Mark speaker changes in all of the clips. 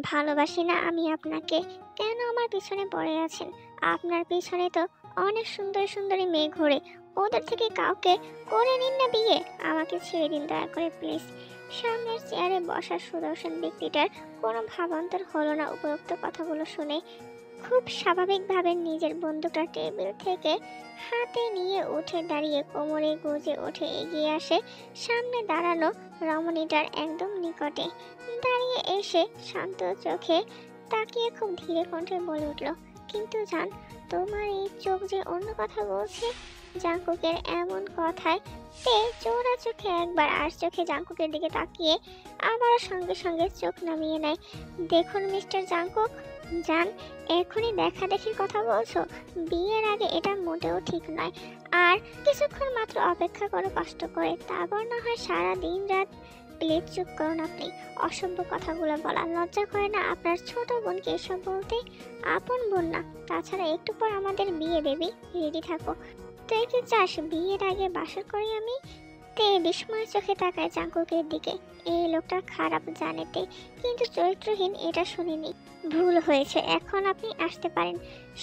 Speaker 1: ভালোবাসি না আমি আপনাকে? কেন আমার পিছনে পড়ে আছেন? আপনার পিছনে তো অনেক সুন্দর সুন্দরী মেয়ে ঘোরে। ওদের থেকে কাউকে করে নিন না বিয়ে। আমাকে ছেড়ে দিন দয়া করে প্লিজ। সামনের চেয়ারে বসা সুদর্শন ব্যক্তিটার কোনো ভাবান্তর হলো না উপরোক্ত কথাগুলো শুনে। খুব স্বাভাবিকভাবে নিজের বন্দুকটা টেবিল থেকে হাতে নিয়ে উঠে দাঁড়িয়ে কোমরে গুজে উঠে এগিয়ে আসে সামনে দাঁড়ানো রমণীটার একদম নিকটে। দাঁড়িয়ে এসে শান্ত চোখে তাকিয়ে খুব ধীরে কণ্ঠে বলে উঠল, কিন্তু জান, তোমার এই চোখ যে অন্য কথা বলছে। জাঙ্কুকের এমন কথায় তে চোরা চোখে একবার আর চোখে জাঙ্কুকের দিকে তাকিয়ে আবারও সঙ্গে সঙ্গে চোখ নামিয়ে নেয়। দেখুন মিস্টার জাঙ্কুক, জান, এখনই দেখা দেখির কথা বলছো? বিয়ের আগে এটা মোটেও ঠিক নয়। আর কিছুক্ষণ মাত্র অপেক্ষা করো কষ্ট করে, তারপর না হয় সারা দিন রাত। প্লিজ চুপ করুন আপনি। অসভ্য কথাগুলো বলা লজ্জা করে না আপনার ছোট বোনকে এসব বলতে? আপন বোন না। তাছাড়া একটু পর আমাদের বিয়ে, বেবি, রেডি থাকো। তুই কি চাস বিয়ের আগে বাসর করি আমি? তে বিস্ময়ের চোখে তাকায় জাঙ্কুকের দিকে। এই লোকটা খারাপ জানেতে, কিন্তু চরিত্রহীন এটা শুনিনি। ভুল হয়েছে, এখন আপনি আসতে পারেন।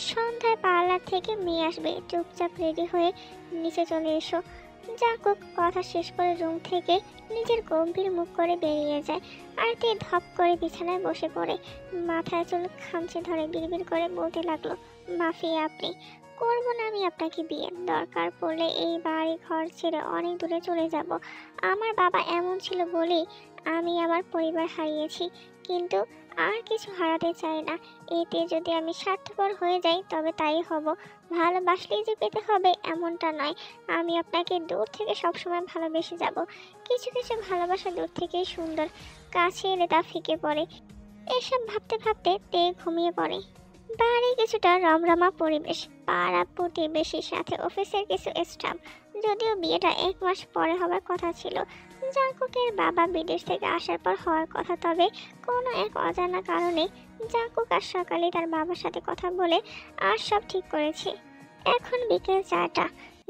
Speaker 1: সন্ধ্যায় পার্লার থেকে মেয়ে আসবে, চুপচাপ রেডি হয়ে নিচে চলে এসো। জাঙ্কুক কথা শেষ করে রুম থেকে নিজের গম্ভীর মুখ করে বেরিয়ে যায়। আর তে ধপ করে বিছানায় বসে পড়ে, মাথায় চুল খামচে ধরে বিড়বিড় করে বলতে লাগলো, মাফিয়া আপনি। করবো না আমি আপনাকে বিয়ে। দরকার পড়লে এই বাড়ি ঘর ছেড়ে অনেক দূরে চলে যাব। আমার বাবা এমন ছিল বলেই আমি আমার পরিবার হারিয়েছি, কিন্তু আর কিছু হারাতে চাই না। এতে যদি আমি স্বার্থপর হয়ে যাই তবে তাই হব। ভালোবাসলেই যে পেতে হবে এমনটা নয়। আমি আপনাকে দূর থেকে সবসময় ভালোবেসে যাব। কিছু কিছু ভালোবাসা দূর থেকেই সুন্দর, কাছে এলে তা ফিকে পড়ে। এসব ভাবতে ভাবতে তে ঘুমিয়ে পড়ে। বাড়ি কিছুটা রমরমা পরিবেশ, পাড়া প্রতিবেশীর সাথে অফিসের কিছু স্টাফ। যদিও বিয়েটা 1 মাস পরে হওয়ার কথা ছিল, জাঙ্কুকের বাবা বিদেশ থেকে আসার পর হওয়ার কথা, তবে কোনো এক অজানা কারণে জাঙ্কুক আজ সকালে তার বাবার সাথে কথা বলে আর সব ঠিক করেছে। এখন বিকেল 4টা।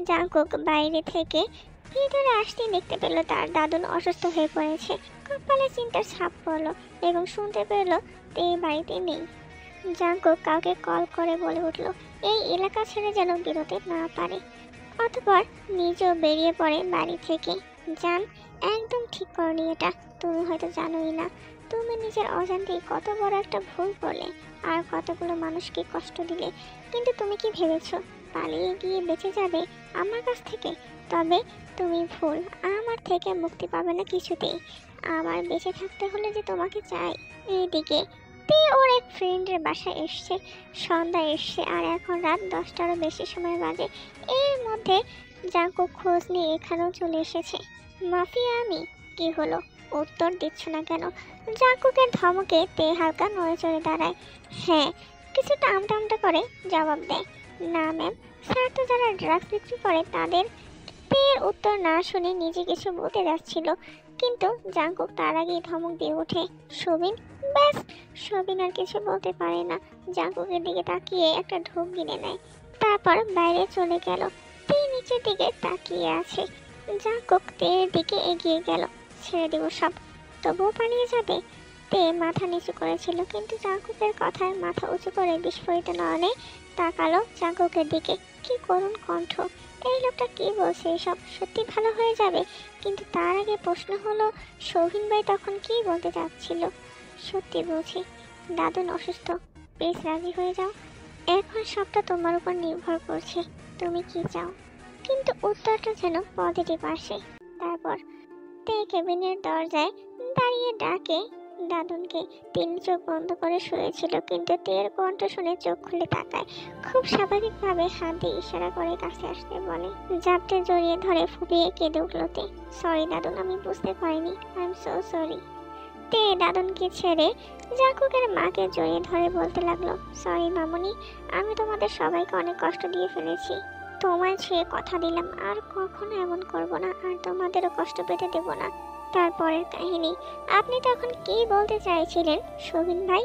Speaker 1: জাঙ্কুক বাইরে থেকে ভিতরে আসতেই দেখতে পেল তার দাদুন অসুস্থ হয়ে পড়েছে। কপালে চিন্তার ছাপ পড়লো এবং শুনতে পেল তে বাড়িতে নেই। জাঙ্কুক কাউকে কল করে বলে উঠল এই এলাকা ছেড়ে যেন বেরোতে না পারে। অতঃপর নিজেও বেরিয়ে পড়ে বাড়ি থেকে। জান, একদম ঠিক করনি এটা। তুমি হয়তো জানোই না, তুমি নিজের অজান্তেই কত বড় একটা ভুল করলে আর কতগুলো মানুষকে কষ্ট দিলে। কিন্তু তুমি কি ভেবেছো পালিয়ে গিয়ে বেঁচে যাবে আমার কাছ থেকে? তবে তুমি ভুল। আমার থেকে মুক্তি পাবে না কিছুতেই। আমার বেঁচে থাকতে হলে যে তোমাকে চাই। এইদিকে ওর এক ফ্রেন্ডের বাসায় এসছে, সন্ধ্যা এসছে আর এখন রাত 10টারও বেশি সময় বাজে। এর মধ্যে জাঙ্কুক খোঁজ নিয়ে এখানেও চলে এসেছে। মাফিয়া আমি? কি হলো, উত্তর দিচ্ছ না কেন? জাঙ্কুকের ধমকে তে হালকা নড়ে চড়ে দাঁড়ায়। হ্যাঁ, কিছুটা আমটা আমটা করে জবাব দেয়। না ম্যাম, স্যার তো যারা ড্রাগস বিক্রি করে তাদের। তের উত্তর না শুনে নিজে কিছু বলতে যাচ্ছিল, কিন্তু জাঙ্কুক তার আগেই ধমক দিয়ে ওঠে, সবিন। ব্যাস, সবিন আর কিছু বলতে পারে না। জাঙ্কুকের দিকে তাকিয়ে একটা ঢোক গিলে নেয়, তারপর বাইরে চলে গেল। তে নিচের দিকে তাকিয়ে আছে। জাঙ্কুক তের দিকে এগিয়ে গেল। ছেড়ে দিব সব, তবুও পালিয়ে যাবে? তে মাথা নিচু করেছিল, কিন্তু জাঙ্কুকের কথায় মাথা উঁচু করে বিস্ফোরিত নয়নে তাকালো জাঙ্কুকের দিকে। কি করুণ কণ্ঠ! এই লোকটা কি বলছে এসব? সত্যি ভালো হয়ে যাবে? কিন্তু তার আগে প্রশ্ন হলো, শৌখিন ভাই তখন কি বলতে চাচ্ছিল? সত্যি বলছি, দাদুন অসুস্থ, প্লিজ রাজি হয়ে যাও। এখন সবটা তোমার উপর নির্ভর করছে, তুমি কি চাও। কিন্তু উত্তরটা যেন পজিটিভ আসে। তারপর তে কেবিনের দরজায় দাঁড়িয়ে ডাকে দাদুনকে। তিনি চোখ বন্ধ করে শুয়েছিল, কিন্তু তের কণ্ঠ শুনে চোখ খুলে তাকায়। খুব স্বাভাবিকভাবে হাত দিয়ে ইশারা করে কাছে আসতে বলে। জাপটে জড়িয়ে ধরে ফুপিয়ে কেঁদে উঠল তে। সরি দাদুন, আমি বুঝতে পারিনি, আই এম সো সরি। তে দাদুনকে ছেড়ে জাঙ্কুকের মাকে জড়িয়ে ধরে বলতে লাগলো, সরি মামুনি, আমি তোমাদের সবাইকে অনেক কষ্ট দিয়ে ফেলেছি। তোমায় ছুঁয়ে কথা দিলাম আর কখনো এমন করব না, আর তোমাদেরও কষ্ট পেতে দেব না। তারপরের কাহিনী। আপনি তখন কি বলতে চাইছিলেন শোভিন ভাই?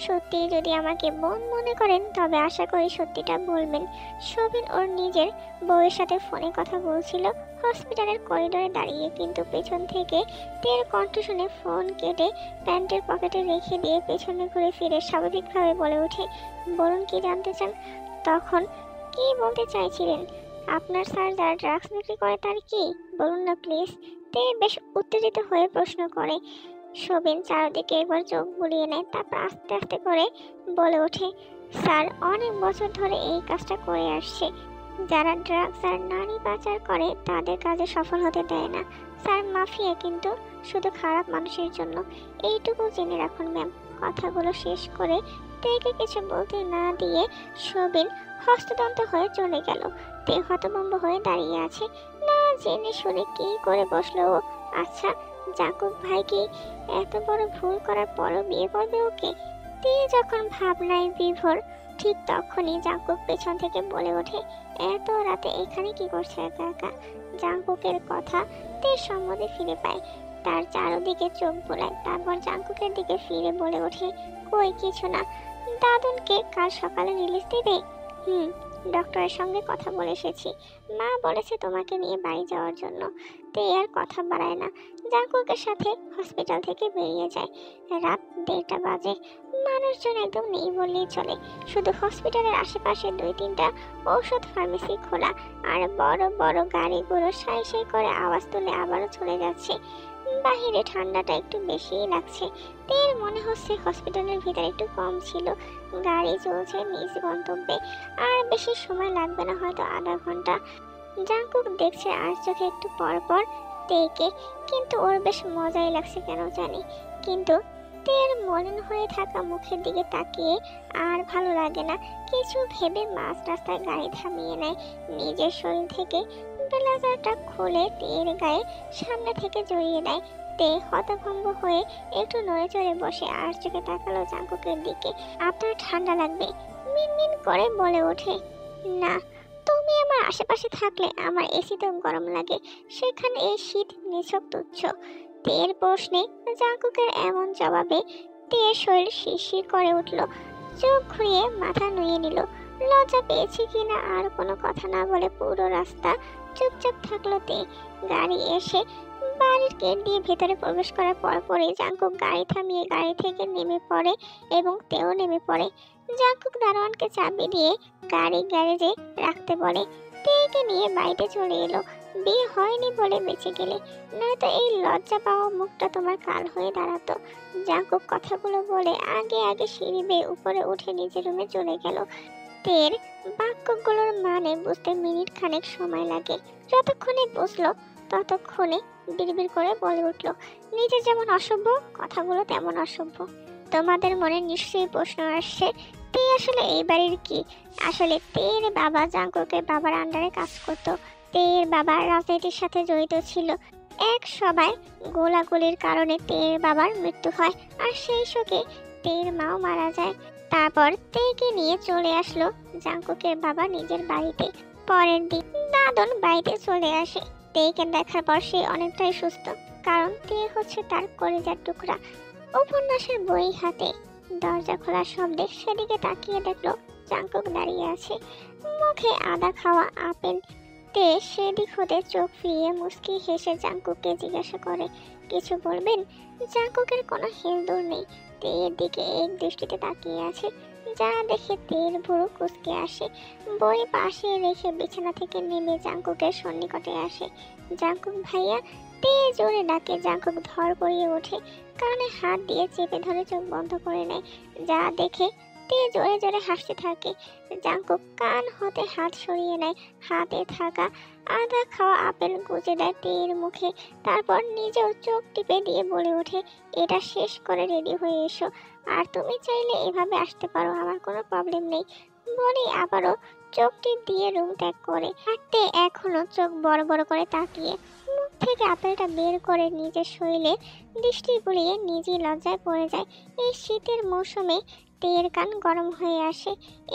Speaker 1: সত্যি যদি আমাকে বোন মনে করেন তবে আশা করি সত্যিটা বলবেন। শোভিন ওর নিজের বউয়ের সাথে ফোনে কথা বলছিল হসপিটালের করিডোরে দাঁড়িয়ে, কিন্তু পেছন থেকে তের কণ্ঠ শুনে ফোন কেটে প্যান্টের পকেটে রেখে দিয়ে পেছনে ঘুরে ফিরে স্বাভাবিকভাবে বলে ওঠে, বলুন কি জানতে চান? তখন কি বলতে চাইছিলেন? আপনার স্যার যারা ড্রাগস বিক্রি করে তার কি? বলুন না প্লিজ। তে বেশ উত্তেজিত হয়ে প্রশ্ন করে। শোভেন চারদিকে একবার চোখ বুলিয়ে নেয়, তারপর আস্তে আস্তে করে বলে ওঠে, স্যার অনেক বছর ধরে এই কাজটা করে আসছে। যারা ড্রাগস আর নারী পাচার করে তাদের কাজে সফল হতে দেয় না। স্যার মাফিয়া, কিন্তু শুধু খারাপ মানুষের জন্য। এইটুকু জেনে রাখুন ম্যাম। কথাগুলো শেষ করে তেকে কিছু বলতে না দিয়ে শোভেন হস্তদন্ত হয়ে চলে গেল। তে হতভম্ব হয়ে দাঁড়িয়ে আছে, না জেনে শুনে কি করে বসলো ও। আচ্ছা, জাকুব ভাই কি এত বড় ভুল করার পরও বিয়ে করবে ওকে? তে যখন ভাবনায় বিভোর, ঠিক তখনই জাঙ্কুক পেছন থেকে বলে ওঠে, এত রাতে এখানে কি করছে একা একা? জাঙ্কুকের কথা তে সম্মতি ফিরে পায়, তার চারদিকে চোখ বোলায়, তারপর জাঙ্কুকের দিকে ফিরে বলে ওঠে, কই কিছু না। দাদুনকে কাল সকালে রিলিজ দিবে? ডক্টরের সঙ্গে কথা বলে এসেছি। মা বলেছে তোমাকে নিয়ে বাড়ি যাওয়ার জন্য। তে আর কথা বাড়ায় না, জাঙ্কুকের সাথে হসপিটাল থেকে বেরিয়ে যায়। রাত 1:30 বাজে। মানুষজন একদম নেই বললেই চলে। শুধু হসপিটালের আশেপাশে 2-3টা ঔষধ ফার্মেসি খোলা, আর বড় বড় গাড়িগুলো সাই সাই করে আওয়াজ তুলে আবারও চলে যাচ্ছে। বাহিরে ঠান্ডাটা একটু বেশিই লাগছে। তের মনে হচ্ছে হসপিটালের ভিতরে একটু কম ছিল। গাড়ি চলছে নিজ গন্তব্যে, আর বেশি সময় লাগবে না, হয়তো আধা ঘন্টা। জাঙ্কুক দেখছে আর চোখে একটু পর পর তেকে, কিন্তু ওর বেশ মজাই লাগছে কেন জানি। কিন্তু তের মলিন হয়ে থাকা মুখের দিকে তাকিয়ে আর ভালো লাগে না। কিছু ভেবে মাঝ রাস্তায় গাড়ি থামিয়ে নেয়। নিজের শরীর থেকে ব্লেজারটা খুলে তের গায়ে সামনে থেকে জড়িয়ে দেয়। তে হতভম্ব হয়ে একটু নড়ে চড়ে বসে আর চোখে তাকালো জাঙ্কুকের দিকে। আপনার ঠান্ডা লাগবে, মিনমিন করে বলে ওঠে। না, তুমি আমার আশেপাশে থাকলে আমার এসিতেও গরম লাগে, সেখানে এই শীত নিছক তুচ্ছ। তের প্রশ্নে জাঙ্কুকের এমন জবাবে তের শরীর শিরশির করে উঠল। চোখ ঘুরিয়ে মাথা নুয়ে নিল। লজ্জা পেয়েছে কিনা আর কোনো কথা না বলে পুরো রাস্তা চুপচাপ থাকলো তে। গাড়ি এসে বাড়ির গেট দিয়ে ভেতরে প্রবেশ করার পরপরই জাঙ্কুক গাড়ি থামিয়ে গাড়ি থেকে নেমে পড়ে এবং তেও নেমে পড়ে। জাঙ্কুক দারোয়ানকে চাবি দিয়ে গাড়ি গ্যারেজে রাখতে বলে। তেকে নিয়ে বাড়িতে চলে এলো। বিয়ে হয়নি বলে বেঁচে গেলে, নয়তো এই লজ্জা পাওয়া মুখটা তোমার কাল হয়ে দাঁড়াতো। জাঙ্কুক কথাগুলো বলে আগে আগে সিঁড়ি বেয়ে উপরে উঠে নিজের রুমে চলে গেল। তের বাক্যগুলোর মানে বুঝতে মিনিট খানেক সময় লাগে। যতক্ষণে বুঝলো ততক্ষণে বিড়বিড় করে বলে উঠলো, নিজে যেমন অসভ্য, কথাগুলো তেমন অসভ্য। তোমাদের মনে নিশ্চয়ই প্রশ্ন আসছে, তে আসলে এই বাড়ির কি? আসলে তের বাবা জাঙ্কুকের বাবার আন্ডারে কাজ করতো। তের বাবা রাজনীতির সাথে জড়িত ছিল। এক সভায় গোলাগুলির কারণে তের বাবার মৃত্যু হয়, আর সেই শোকে তের মাও মারা যায়। তারপর তেকে নিয়ে চলে আসলো জাঙ্কুকের বাবা নিজের বাড়িতে। পরের দিন দাদন বাড়িতে চলে আসে। তেকে দেখার পর সে অনেকটাই সুস্থ, কারণ তে হচ্ছে তার কলিজার টুকরা। উপন্যাসের বই হাতে দরজা খোলার শব্দে সেদিকে তাকিয়ে দেখলো জাঙ্কুক দাঁড়িয়ে আছে, মুখে আদা খাওয়া আপেল। তে সেদিক হতে চোখ ফিরিয়ে মুচকি হেসে জাঙ্কুককে জিজ্ঞাসা করে, কিছু বলবেন? জাঙ্কুকের কোনো হেলদোল নেই, তের দিকে এক দৃষ্টিতে তাকিয়ে আছে, যা দেখে তের ভুরু কুঁচকে আসে। বই পাশে রেখে বিছানা থেকে নেমে জাঙ্কুকের সন্নিকটে আসে। জাঙ্কুক ভাইয়া, তে জোরে ডাকে। জাঙ্কুক ধর করিয়ে ওঠে, কানে হাত দিয়ে চেপে ধরে চোখ বন্ধ করে নেয়, যা দেখে তে জোরে জোরে হাসতে থাকে। জাঙ্কুক কান হতে হাত সরিয়ে নেয়, হাতে থাকা আদা খাওয়া আপেল গুজে দেয় তের মুখে, তারপর নিজেও চোখ টিপে দিয়ে বলে ওঠে, এটা শেষ করে রেডি হয়ে এসো, আর তুমি চাইলে এভাবে আসতে পারো, আমার কোনো প্রবলেম নেই। বলে আবারও চোখ টিপ দিয়ে রুম ত্যাগ করে। হাঁটতে এখনো চোখ বড় বড় করে তাকিয়ে মুখ থেকে আপেলটা বের করে নিজের শরীরে দৃষ্টি বুলিয়ে নিজেই লজ্জায় পড়ে যায়। এই শীতের মৌসুমে তের কান গরম হয়ে আসে।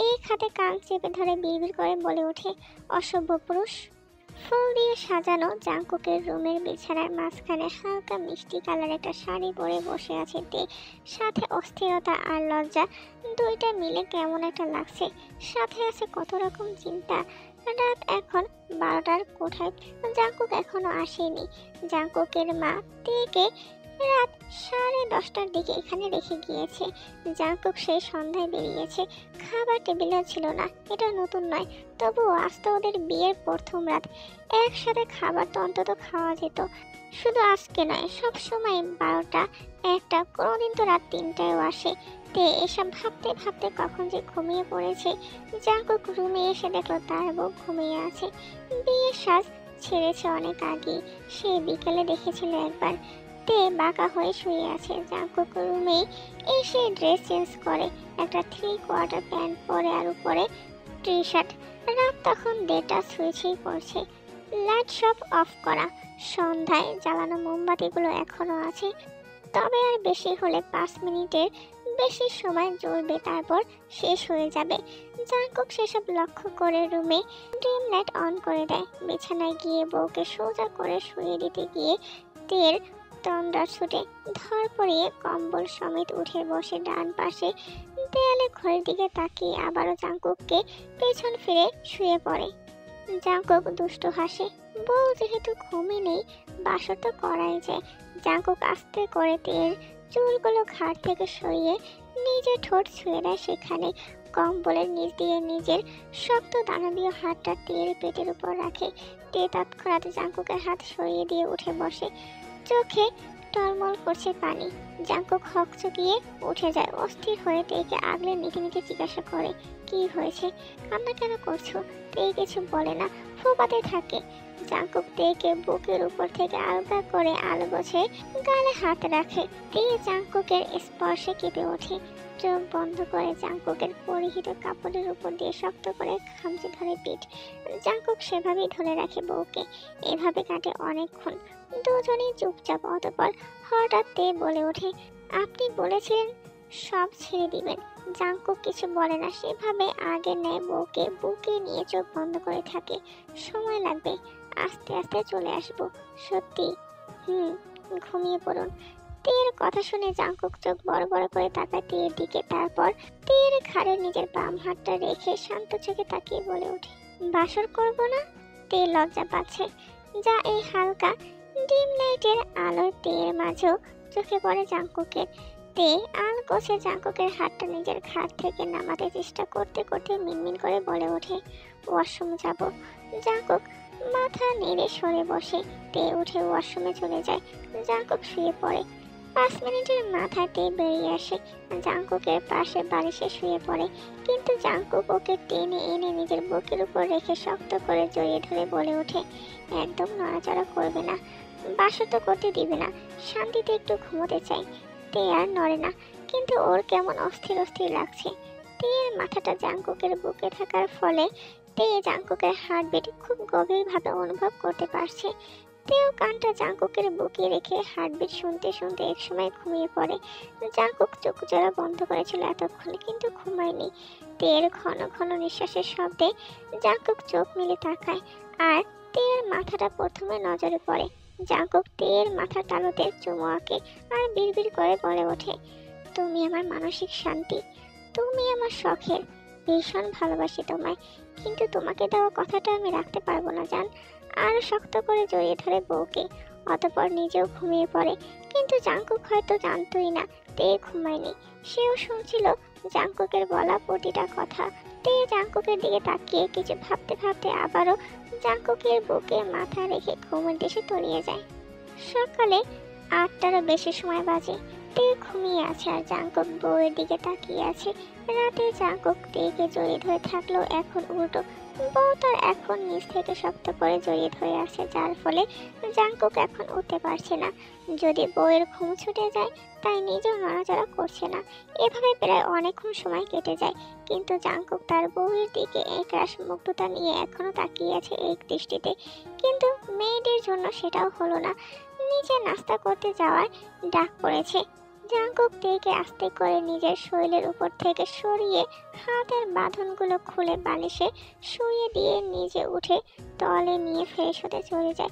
Speaker 1: এক হাতে কান চেপে ধরে বিড়বিড় করে বলে ওঠে, অসভ্য পুরুষ। ফুল দিয়ে সাজানো জাঙ্কুকের রুমের বিছানার মাঝখানে হালকা মিষ্টি কালার একটা শাড়ি পরে বসে আছে তে। সাথে অস্থিরতা আর লজ্জা দুইটা মিলে কেমন একটা লাগছে। সাথে আছে কত রকম চিন্তা। রাত এখন 12টার কোঠায় জাঙ্কুক এখনো আসেনি। জাঙ্কুকের মা তেকে রাত 10:30টার দিকে এখানে রেখে গিয়েছে। জাঙ্কুক সেই সন্ধ্যায় বেরিয়েছে। খাবার টেবিলেও ছিল না, এটা নতুন নয়। তবুও আজ তো ওদের বিয়ের প্রথম রাত, একসাথে খাবার তো অন্তত খাওয়া যেত। শুধু আজকে নয়, সব সময় 12টা 1টা, কোনোদিন তো রাত 3টায়ও আসে। তে এসব ভাবতে ভাবতে কখন যে ঘুমিয়ে পড়েছে। জাঙ্কুক রুমে এসে দেখলো তার বউ ঘুমিয়ে আছে। বিয়ের সাজ ছেড়েছে অনেক আগেই, সে বিকেলে দেখেছিল একবার। তে বাঁকা হয়ে শুয়ে আছে। জাঙ্কুক রুমে এসে ড্রেস চেঞ্জ করে, একটা 3/4 প্যান্ট পরে আর উপরে টি শার্ট। রাত তখন 1:30 ছুঁই পড়ছে। লাইট সব অফ করা, সন্ধ্যায় জ্বালানো মোমবাতিগুলো এখনো আছে, তবে আর বেশি হলে 5 মিনিটের বেশি সময় জ্বলবে, তারপর শেষ হয়ে যাবে। জাঙ্কুক সেসব লক্ষ্য করে রুমে ড্রিম লাইট অন করে দেয়। বিছানায় গিয়ে বউকে সোজা করে শুয়ে দিতে গিয়ে তের তন্দ্রা ছুটে। ধর পড়িয়ে কম্বল সমেত উঠে বসে ডান পাশে দেয়ালে ঘড়ির দিকে তাকিয়ে আবারও জাঙ্কুককে পেছন ফিরে শুয়ে পড়ে। জাঙ্কুক দুষ্ট হাসে। বউ যেহেতু ঘুমে নেই, বাসর তো করাই যায়। জাঙ্কুক আস্তে করে তের চুলগুলো ঘাড় থেকে সরিয়ে নিজের ঠোঁট ছুঁয়ে দেয় সেখানে। কম্বলের নিচ দিয়ে নিজের শক্ত দানবীয় হাতটা তের পেটের উপর রাখে। তে তৎক্ষণাৎ জাঙ্কুকের হাত সরিয়ে দিয়ে উঠে বসে। চোখে টলমল করছে পানি। জাঙ্কুক হকচকিয়ে উঠে যায়। অস্থির হয়ে তেকে আগলে মিঠে মিঠে জিজ্ঞাসা করে, কি হয়েছে, কান্না কেন করছো? তে কিছু বলে না, ফোপাতে থাকে। জাঙ্কুক তেকে বুকের উপর থেকে আলগা করে আলগোছে গালে হাত রাখে। তে জাঙ্কুকের স্পর্শে কেঁপে ওঠে। চোখ বন্ধ করে জাঙ্কুকের পরিহিত কাপড়ের উপর দিয়ে শক্ত করে খামচে ধরে পিঠ। জাঙ্কুক সেভাবেই ধরে রাখে বউকে। এভাবে কাটে অনেকক্ষণ। দুজনেই চুপচাপ। অতঃপর হঠাৎ তে বলে ওঠে, আপনি বলেছিলেন সব ছেড়ে দিবেন। জাঙ্কুক কিছু বলে না, সেভাবে আগের ন্যায় বউকে বুকে নিয়ে চোখ বন্ধ করে থাকে। সময় লাগবে, আস্তে আস্তে চলে আসবো। সত্যি? ঘুমিয়ে পড়ুন। তের কথা শুনে জাঙ্কুক চোখ বড় বড় করে তাকায় তের দিকে। তারপর তের ঘাড়ে নিজের বাম হাতটা রেখে শান্ত চোখে তাকিয়ে বলে ওঠে, বাসর করব না? তে লজ্জা পাচ্ছে। যা এই হালকা ডিম লাইটের আলো তের মাঝেও চোখে পড়ে জাঙ্কুকের। তে আলগোছে জাঙ্কুকের হাতটা নিজের ঘাট থেকে নামাতে চেষ্টা করতে করতে মিনমিন করে বলে ওঠে, ওয়াশরুম যাব। জাঙ্কুক মাথা নেড়ে সরে বসে। তে উঠে ওয়াশরুমে চলে যায়। জাঙ্কুক শুয়ে পড়ে। 5 মিনিটের মাথায় তে বেরিয়ে আসে। জাঙ্কুকের পাশে বালিশে শুয়ে পড়ে। কিন্তু জাঙ্কুক ওকে টেনে এনে নিজের বুকের উপর রেখে শক্ত করে জড়িয়ে ধরে বলে ওঠে, একদম নড়াচড়া করবে না, বাসর তো করতে দিবে না, শান্তিতে একটু ঘুমোতে চাই। তে আর নড়ে না, কিন্তু ওর কেমন অস্থির অস্থির লাগছে। তের মাথাটা জাঙ্কুকের বুকে থাকার ফলে তে জাঙ্কুকের হার্টবিট খুব গভীরভাবে অনুভব করতে পারছে। তেও কানটা জাঙ্কুকের বুকে রেখে হার্টবিট শুনতে শুনতে একসময় ঘুমিয়ে পড়ে। জাঙ্কুক চোখ জোড়া বন্ধ করেছিল এতক্ষণে, কিন্তু ঘুমায়নি। তের ঘন ঘন নিঃশ্বাসের শব্দে জাঙ্কুক চোখ মেলে তাকায়, আর তের মাথাটা প্রথমে নজরে পড়ে। জাঙ্কুক তের মাথার তালুতে চুমু আঁকে আর বিড়বিড় করে বলে ওঠে, তুমি আমার মানসিক শান্তি, তুমি আমার শখের, ভীষণ ভালোবাসি তোমায়, কিন্তু তোমাকে দেওয়া কথাটা আমি রাখতে পারবো না জান। আরো শক্ত করে জড়িয়ে ধরে বউকে। অতঃপর নিজেও ঘুমিয়ে পড়ে। কিন্তু জাঙ্কুক হয়তো জানতোই না তে ঘুমায়নি। সেও শুনছিল জাঙ্কুকের বলা প্রতিটা কথা। তে জাঙ্কুকের দিকে তাকিয়ে কিছু ভাবতে ভাবতে আবারও জাঙ্কুকের বুকে মাথা রেখে ঘুমের দেশে তলিয়ে যায়। সকালে 8টারও বেশি সময় বাজে। তে ঘুমিয়ে আছে আর জাঙ্কুক বউয়ের দিকে তাকিয়ে আছে। রাতে জাঙ্কুক তেকে জড়িয়ে ধরে থাকলেও এখন উল্টো, বউ তার এখন নিচ থেকে শক্ত করে জড়িয়ে ধরে আছে, যার ফলে জাঙ্কুক এখন উঠতে পারছে না। যদি বউয়ের ঘুম ছুটে যায় তাই নিজেও নড়াচড়া করছে না। এভাবে প্রায় অনেকক্ষণ সময় কেটে যায়, কিন্তু জাঙ্কুক তার বউয়ের দিকে একরাশ মুগ্ধতা নিয়ে এখনো তাকিয়ে আছে এক দৃষ্টিতে। কিন্তু মেয়েদের জন্য সেটাও হলো না। নিচে নাস্তা করতে যাওয়ার ডাক পড়েছে। জাঙ্কুক তেকে আস্তে করে নিজের শরীরের উপর থেকে সরিয়ে হাতের বাঁধনগুলো খুলে বালিশে শুয়ে দিয়ে নিজে উঠে তলে নিয়ে ফ্রেশ হতে চলে যায়।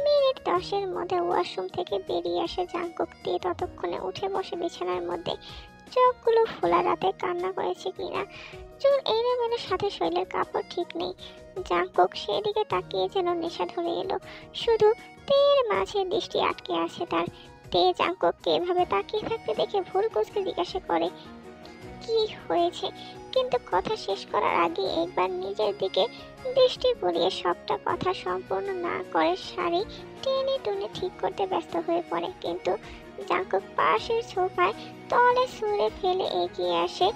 Speaker 1: মিনিট 10-এর মধ্যে ওয়াশরুম থেকে বেরিয়ে আসে জাঙ্কুক তে ততক্ষণে উঠে বসে বিছানার মধ্যে। চোখগুলো ফোলা, রাতে কান্না করেছে কিনা, চুল এলোমেলো, সাথে শরীরের কাপড় ঠিক নেই। জাঙ্কুক সেদিকে তাকিয়ে যেন নেশা ধরে এলো। শুধু তের মাঝে দৃষ্টি আটকে আছে তার। তে জাঙ্কুককে এভাবে তাকিয়ে থাকতে দেখে ভুল কুচকে জিজ্ঞাসা করে, কি হয়েছে? কিন্তু কথা শেষ করার আগে একবার নিজের দিকে দৃষ্টি বুলিয়ে সবটা কথা সম্পূর্ণ না করে শাড়ি টেনে টুনে ঠিক করতে ব্যস্ত হয়ে পড়ে। কিন্তু জাঙ্কুক পাশের সোফায় তলে ছুঁড়ে ফেলে এগিয়ে আসে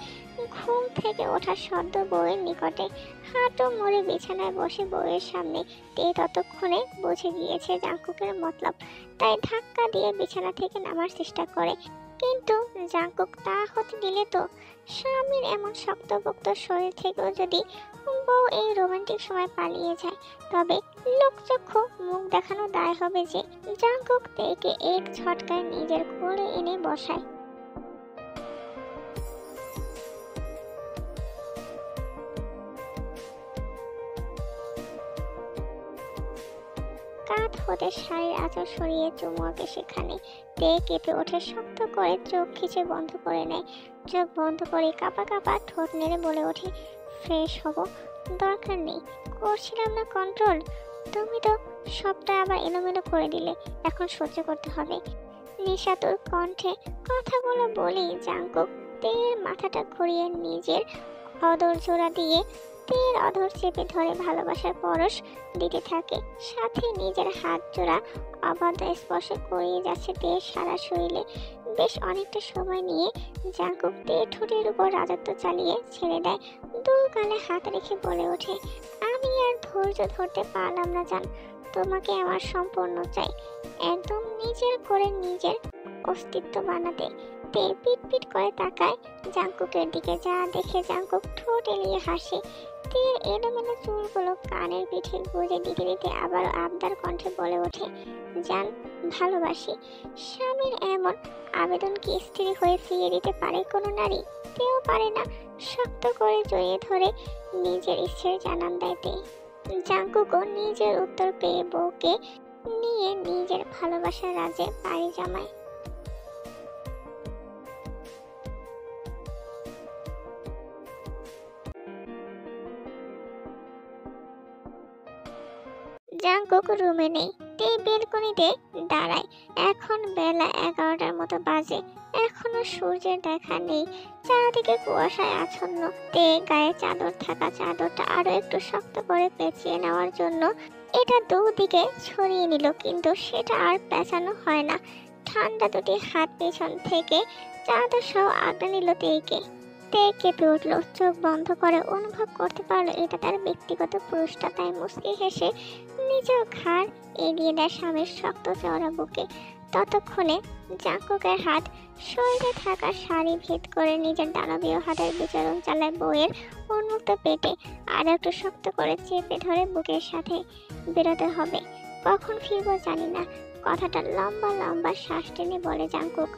Speaker 1: ঘুম থেকে ওঠা সদ্য বউয়ের নিকটে। হাঁটু মুড়ে বিছানায় বসে বউয়ের সামনে। তে ততক্ষণে বুঝে গিয়েছে জাঙ্কুকের মতলব, তাই ধাক্কা দিয়ে বিছানা থেকে নামার চেষ্টা করে। কিন্তু জাঙ্কুক তা হতে দিলে তো স্বামীর এমন শক্তপোক্ত শরীর থেকেও যদি বউ এই রোমান্টিক সময় পালিয়ে যায়, তবে লোকচক্ষু মুখ দেখানো দায় হবে যে। জাঙ্কুক তেকে এক ঝটকায় নিজের কোলে এনে বসায়। কাঁধ হতে শাড়ির আঁচল সরিয়ে চুমু আঁকে সেখানে। তে কেঁপে ওঠে, শক্ত করে চোখ খিচে বন্ধ করে নেয়। চোখ বন্ধ করে কাঁপা কাঁপা ঠোঁট নেড়ে বলে ওঠে, ফ্রেশ হব, দরকার নেই, করছিলাম না কন্ট্রোল। তুমি তো সবটা আবার এলোমেলো করে দিলে, এখন সহ্য করতে হবে। নিশাতুর কণ্ঠে কথাগুলো বলেই জাঙ্কুক তের মাথাটা ঘুরিয়ে নিজের অদর জোড়া দিয়ে তের অধর চেপে ধরে ভালোবাসার পরশ দিতে থাকে। সাথে নিজের হাত জোড়া অবাধ স্পর্শ করিয়ে যাচ্ছে তের সারা শরীরে। বেশ অনেকটা সময় নিয়ে জাঙ্কুক তের ঠোঁটের উপর রাজত্ব চালিয়ে ছেড়ে দেয়। দু গালে হাত রেখে বলে ওঠে, আমি আর ধৈর্য ধরতে পারলাম না জান, তোমাকে আমার সম্পূর্ণ চাই, একদম নিজের করে নিজের অস্তিত্ব বানাতে। তে পিট পিট করে তাকায় জাঙ্কুকের দিকে, যা দেখে জাঙ্কুক ঠোঁট এলিয়ে হাসে। তের এলোমেলো চুলগুলো কানের পিঠে গুঁজে দিতে দিতে আবার আবদার কণ্ঠে বলে ওঠে, জান, ভালোবাসি। স্বামীর এমন আবেদন কি স্ত্রী হয়ে ফিরিয়ে দিতে পারে কোনো নারী? কেউ পারে না। শক্ত করে জড়িয়ে ধরে নিজের ইচ্ছের জানান দেয় তে। জাঙ্কুকও নিজের উত্তর পেয়ে বউকে নিয়ে নিজের ভালোবাসার রাজ্যে পাড়ি জমায়। জাঙ্কুক রুমে নেই, তে বেলকনিতে দাঁড়ায়। এখন বেলা 11টার মতো বাজে, এখনো সূর্যের দেখা নেই। চারদিকে কুয়াশায় আচ্ছন্ন। তে গায়ে চাদর থাকা চাদরটা আরো একটু শক্ত করে পেঁচিয়ে নেওয়ার জন্য এটা দুদিকে ছড়িয়ে নিল, কিন্তু সেটা আর পেঁচানো হয় না। ঠান্ডা দুটি হাত পেছন থেকে চাদর সহ আগলে নিল তেকে। তে কেঁপে উঠল, চোখ বন্ধ করে অনুভব করতে পারলো এটা তার ব্যক্তিগত পুরুষটা। তাই মুচকি হেসে নিজেও ঘাড় এগিয়ে দেয় স্বামীর শক্ত চওড়া বুকে। ততক্ষণে জাঙ্কুকের হাত শরীরে থাকা শাড়ি ভেদ করে নিজের দানবীয় হাতের বিচরণ চালায় বউয়ের উন্মুক্ত পেটে। আর একটু শক্ত করে চেপে ধরে বুকের সাথে। বেরোতে হবে, কখন ফিরবো জানি না, কথাটা লম্বা লম্বা শ্বাস টেনে বলে জাঙ্কুক।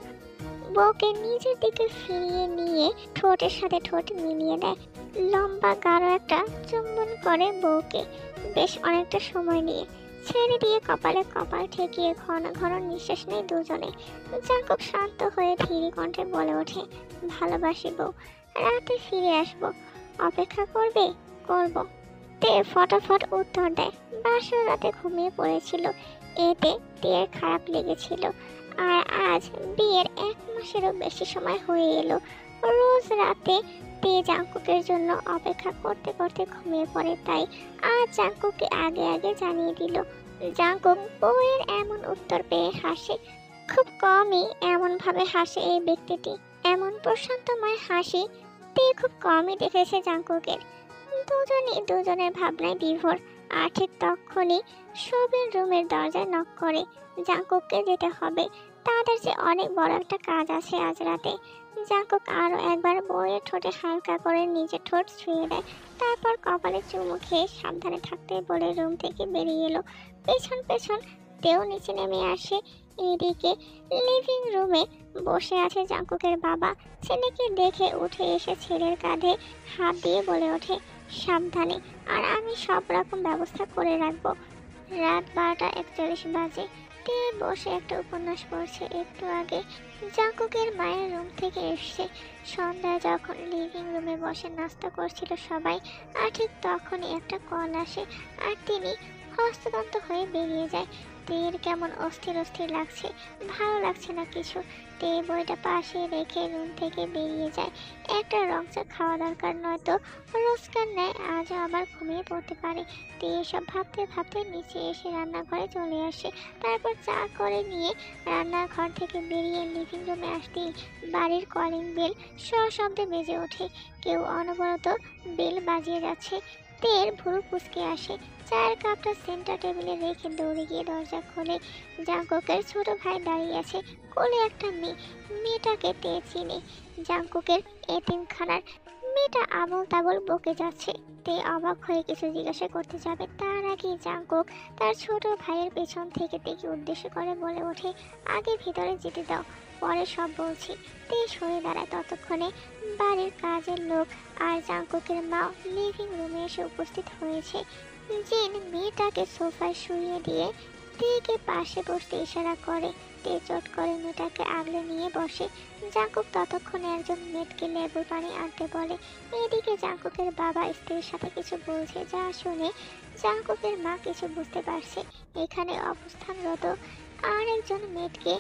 Speaker 1: বউকে নিজের দিকে ফিরিয়ে নিয়ে ঠোঁটের সাথে ঠোঁট মিলিয়ে দেয়। লম্বা গাঢ় একটা চুম্বন করে বউকে, বেশ অনেকটা সময় নিয়ে ছেড়ে দিয়ে কপালে কপাল ঠেকিয়ে ঘন ঘন নিঃশ্বাস নেয় দুজনে। জাঙ্কুক শান্ত হয়ে ধীরে কণ্ঠে বলে ওঠে, ভালোবাসি বউ, রাতে ফিরে আসবো, অপেক্ষা করবে? করব। তে ফটাফট উত্তর দেয়। বাসর রাতে ঘুমিয়ে পড়েছিল, এতে তের খারাপ লেগেছিল। আর আজ বিয়ের 1 মাসেরও বেশি সময় হয়ে এলো। রোজ রাতে তে জাঙ্কুকের জন্য অপেক্ষা করতে করতে ঘুমিয়ে পড়ে, তাই আজ জাঙ্কুককে আগে আগে জানিয়ে দিল। জাঙ্কুক বউয়ের এমন উত্তর পেয়ে হাসে। খুব কমই এমন ভাবে হাসে এই ব্যক্তিটি। এমন প্রশান্তময় হাসি তে খুব কমই দেখেছে জাঙ্কুকের। দুজনই দুজনের ভাবনায় বিভোর। আর ঠিক তখনই সবিন রুমের দরজায় নক করে। জাঙ্কুককে যেতে হবে, তাদের যে অনেক বড় একটা কাজ আছে আজ রাতে। জাঙ্কুক আরো একবার বউয়ের ঠোঁটে হালকা করে নিজের ঠোঁট ছুঁয়ে দেয়, তারপর কপালে চুমু খেয়ে সাবধানে থাকতে বলে রুম থেকে বেরিয়ে এলো। পেছন পেছন তেও নিচে নেমে আসে। এদিকে লিভিং রুমে বসে আছে জাঙ্কুকের বাবা। ছেলেকে দেখে উঠে এসে ছেলের কাঁধে হাত দিয়ে বলে ওঠে, সাবধানে, আর আমি সব রকম ব্যবস্থা করে রাখবো। রাত 12:41 বাজে। তে বসে একটা উপন্যাস পড়ছে। একটু আগে জাঙ্কুকের মায়ের রুম থেকে এসছে। সন্ধ্যায় যখন লিভিং রুমে বসে নাস্তা করছিল সবাই, আর ঠিক তখনই একটা কল আসে আর তিনি হস্তদন্ত হয়ে বেরিয়ে যায়। তের কেমন অস্থির অস্থির লাগছে, ভালো লাগছে না কিছু। তে বইটা পাশে রেখে রুম থেকে বেরিয়ে যায়। একটা রং চা খাওয়া দরকার, নয়তো রোজকার ন্যায় আজও আবার ঘুমিয়ে পড়তে পারে। তে এসব ভাবতে ভাবতে নিচে এসে রান্নাঘরে চলে আসে। তারপর চা করে নিয়ে রান্নাঘর থেকে বেরিয়ে লিভিং রুমে আসতেই বাড়ির কলিং বেল সশব্দে বেজে ওঠে। কেউ অনবরত বেল বাজিয়ে যাচ্ছে। তের ভুরু কুঁচকে আসে। চায়ের কাপটা সেন্টার টেবিলে রেখে দৌড়ে গিয়ে দরজা খোলে। জাঙ্কুকের ছোট ভাই দাঁড়িয়ে আছে, কোলে একটা মেয়ে। মেয়েটাকে তে চিনে, জাঙ্কুকের এতিমখানার। মেয়েটা আবল তাবল বকে যাচ্ছে। তে অবাক হয়ে কিছু জিজ্ঞাসা করতে যাবে, তার আগে জাঙ্কুক তার ছোট ভাইয়ের পেছন থেকে তেকে উদ্দেশ্য করে বলে ওঠে, আগে ভিতরে যেতে দাও, পরে সব বলছি। তে সরে দাঁড়ায়। ততক্ষণে বাড়ির কাজের লোক আর জাঙ্কুকের মা লিভিং রুমে এসে উপস্থিত হয়েছে। জিন মেয়েটাকে সোফায় শুইয়ে দিয়ে তেকে পাশে বসতে ইশারা করে। তে চট করে মেয়েটাকে আগলে নিয়ে বসে। জাঙ্কুক ততক্ষণে একজন মেয়েটকে লেবুর পানি আনতে বলে। এদিকে জাঙ্কুকের বাবা স্ত্রীর সাথে কিছু বলছে, যা শুনে জাঙ্কুকের মা কিছু বুঝতে পারছে। এখানে অবস্থানরত আর একজন মেয়েটকে